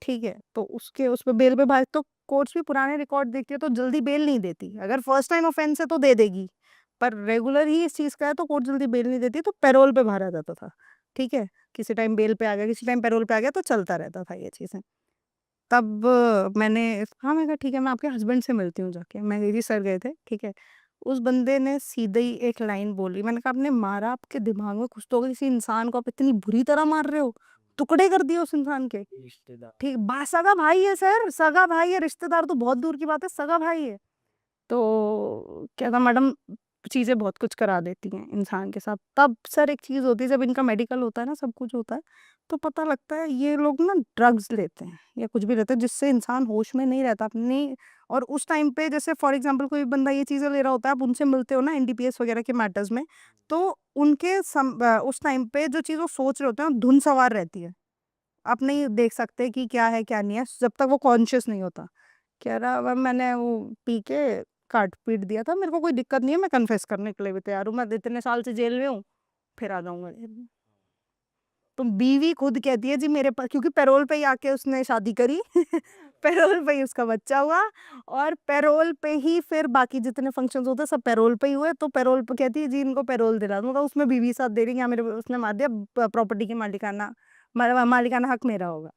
ठीक है। तो उसके उस पे बेल पे भाग, तो कोर्ट्स भी पुराने रिकॉर्ड देखती है तो जल्दी बेल नहीं देती। अगर फर्स्ट टाइम ऑफेंस है तो दे देगी, पर रेगुलर ही इस चीज का है तो कोर्ट जल्दी बेल नहीं देती, तो पैरोल पे बाहर आ जाता था, ठीक है। किसी टाइम बेल पे आ गया, किसी टाइम पैरोल पे आ गया, तो चलता रहता था ये चीजें। तब मैंने हाँ, मैं कहा ठीक है मैं आपके हस्बैंड से मिलती हूँ जाके। मैं गई थी, सर गए थे, ठीक है। उस बंदे ने सीधे ही एक लाइन बोली, मैंने कहा आपने मारा, आपके दिमाग में कुछ तो होगा, किसी इंसान को आप इतनी बुरी तरह मार रहे हो, टुकड़े कर दिए उस इंसान के, ठीक। सगा भाई है सर, सगा भाई है, रिश्तेदार तो बहुत दूर की बात है, सगा भाई है। तो क्या था मैडम, चीज़ें बहुत कुछ करा देती हैं इंसान के साथ। तब सर एक चीज़ होती है जब इनका मेडिकल होता है ना, सब कुछ होता है, तो पता लगता है ये लोग ना ड्रग्स लेते हैं या कुछ भी लेते हैं जिससे इंसान होश में नहीं रहता अपनी। और उस टाइम पे जैसे फॉर एग्ज़ाम्पल कोई बंदा ये चीज़ें ले रहा होता है, आप उनसे मिलते हो ना एनडीपीएस वगैरह के मैटर्स में, तो उनके उस टाइम पे जो चीज़ वो सोच रहे होते हैं, धुन सवार रहती है। आप नहीं देख सकते कि क्या है, क्या नहीं है, जब तक वो कॉन्शियस नहीं होता। कह रहा अब मैंने वो पी के काट-पीट दिया था, मेरे को कोई दिक्कत नहीं है, मैं कन्फेस करने के लिए भी तैयार हूँ, मैं इतने साल से जेल में हूँ, फिर आ जाऊँगा जेल में। तो बीवी खुद कहती है जी मेरे पास, क्योंकि पैरोल पे ही आके उसने शादी करी पैरोल पे ही उसका बच्चा हुआ और पैरोल पे ही फिर बाकी जितने फंक्शंस होते हैं सब पैरोल पे ही हुए। तो पैरोल पे कहती है जी इनको पैरोल दिला दूँगा, उसमें बीवी साथ दे रही है, यहाँ मेरे उसने मार दिया, प्रॉपर्टी की मालिकाना हक मेरा होगा।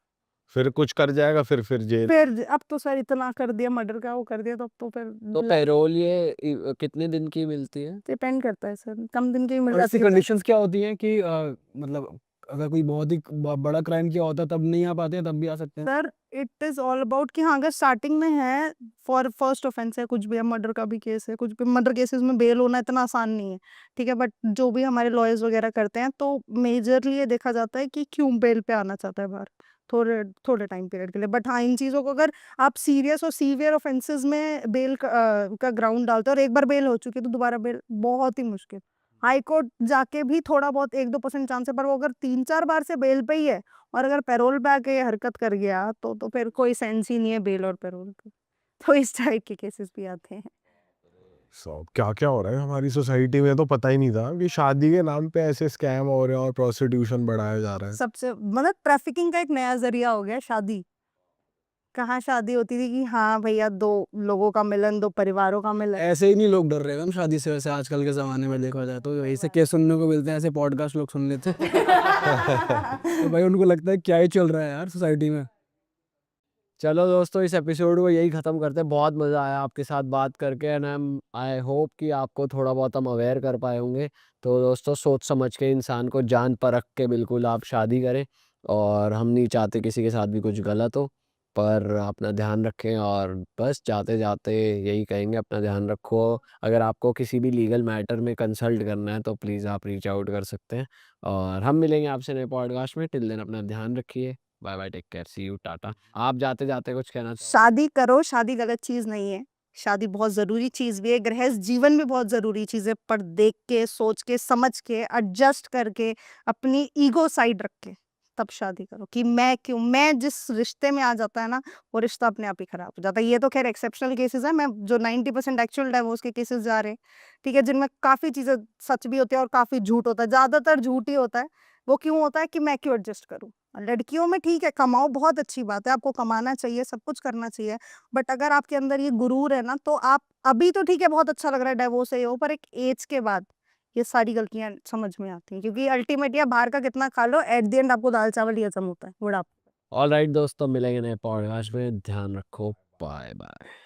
फिर कुछ कर जाएगा, फिर जेल। फिर अब तो सर इतना कर दिया, मर्डर का वो कर दिया, तो अब तो फिर तो पैरोल ये कितने दिन की मिलती है? डिपेंड करता है सर, कम दिन की भी मिल और ऐसी जाती है। कंडीशंस क्या होती हैं कि मतलब अगर कोई बहुत ही बड़ा क्राइम किया होता है तब नहीं आ पाते हैं, तब भी आ सकते हैं? Sir it is all about कि हाँ अगर स्टार्टिंग में है, फॉर फर्स्ट ऑफेंस है, कुछ भी है, मर्डर का भी केस है, कुछ भी, मर्डर केसेस में बेल होना इतना आसान नहीं है, ठीक है, बट जो भी हमारे लॉयर्स वगैरह करते हैं तो मेजरली ये देखा जाता है कि क्यों बेल पे आना चाहता है बाहर थोड़े थोड़े टाइम पीरियड के लिए। बट हाँ इन चीज़ों को अगर आप सीरियस और सीवियर ऑफेंसेस में बेल का ग्राउंड डालते हो और एक बार बेल हो चुकी है तो दोबारा बेल बहुत ही मुश्किल। हाई कोर्ट जाके भी थोड़ा बहुत 1-2% चांस है, पर वो अगर 3-4 बार से बेल पे ही है और अगर पैरोल पे आके ये हरकत कर गया तो फिर कोई सेंस ही नहीं है बेल और पैरोल का। तो इस टाइप के केसेस भी आते हैं। क्या क्या हो रहा है हमारी सोसाइटी में, तो पता ही नहीं था कि शादी के नाम पे ऐसे स्कैम हो रहे हैं और प्रोस्टिट्यूशन बढ़ाया जा रहा है। सबसे मतलब ट्रैफिकिंग का एक नया ज़रिया हो गया है शादी। कहाँ शादी होती थी कि हाँ भैया 2 लोगों का मिलन, 2 परिवारों का मिलन। ऐसे ही नहीं लोग डर रहे हैं शादी से, वैसे आजकल के ज़माने में देखा जाए तो यही से केस सुनने को मिलते हैं, ऐसे पॉडकास्ट लोग सुन लेते हैं तो भाई उनको लगता है क्या ही चल रहा है यार सोसाइटी में। चलो दोस्तों, इस एपिसोड को यही ख़त्म करते हैं। बहुत मज़ा आया आपके साथ बात करके एंड आई होप कि आपको थोड़ा बहुत हम अवेयर कर पाए होंगे। तो दोस्तों, सोच समझ के, इंसान को जान परख के बिल्कुल आप शादी करें। और हम नहीं चाहते किसी के साथ भी कुछ गलत हो, पर अपना ध्यान रखें। और बस जाते-जाते यही कहेंगे, अपना ध्यान रखो। अगर आपको किसी भी लीगल मैटर में कंसल्ट करना है तो प्लीज़ आप रीच आउट कर सकते हैं। और हम मिलेंगे आपसे नए पॉडकास्ट में। टिल देन अपना ध्यान रखिए। Bye bye, take care, see you, ta-ta. आप जाते-जाते कुछ कहना चाहो? शादी करो, शादी गलत चीज़ नहीं है। शादी बहुत ज़रूरी चीज़ भी है, गृहस्थ जीवन भी बहुत ज़रूरी चीज़ है, पर देख के, सोच के, समझ के, एडजस्ट करके, अपनी ईगो साइड रख के, तब शादी करो कि मैं क्यों, मैं जिस रिश्ते में आ जाता है ना, वो रिश्ता अपने आप ही खराब हो जाता है। ये तो खैर एक्सेप्शनल केसेज़ हैं, मैं जो 90% एक्चुअल डिवोर्स के केसेज़ जा रहे हैं, ठीक है, जिनमें काफ़ी चीज़ें सच भी होती है और काफ़ी झूठ होता है, ज़्यादातर झूठ ही होता है। वो क्यों होता है कि मैं क्यों एडजस्ट करूँ? लड़कियों में ठीक है, कमाओ बहुत अच्छी बात है, आपको कमाना चाहिए, सब कुछ करना चाहिए। बट अगर आपके अंदर ये गुरूर है ना, तो आप अभी तो ठीक है बहुत अच्छा लग रहा है डिवोर्स है ये वो, पर एक एज के बाद ये सारी गलतियाँ समझ में आती हैं, क्योंकि अल्टीमेटली आप बाहर का कितना खा लो, एट द एंड आपको दाल-चावल ही हज़म होता है, बुढ़ापा। ऑलराइट दोस्तों, मिलेंगे नए पॉडकास्ट में। ध्यान रखो। Bye bye.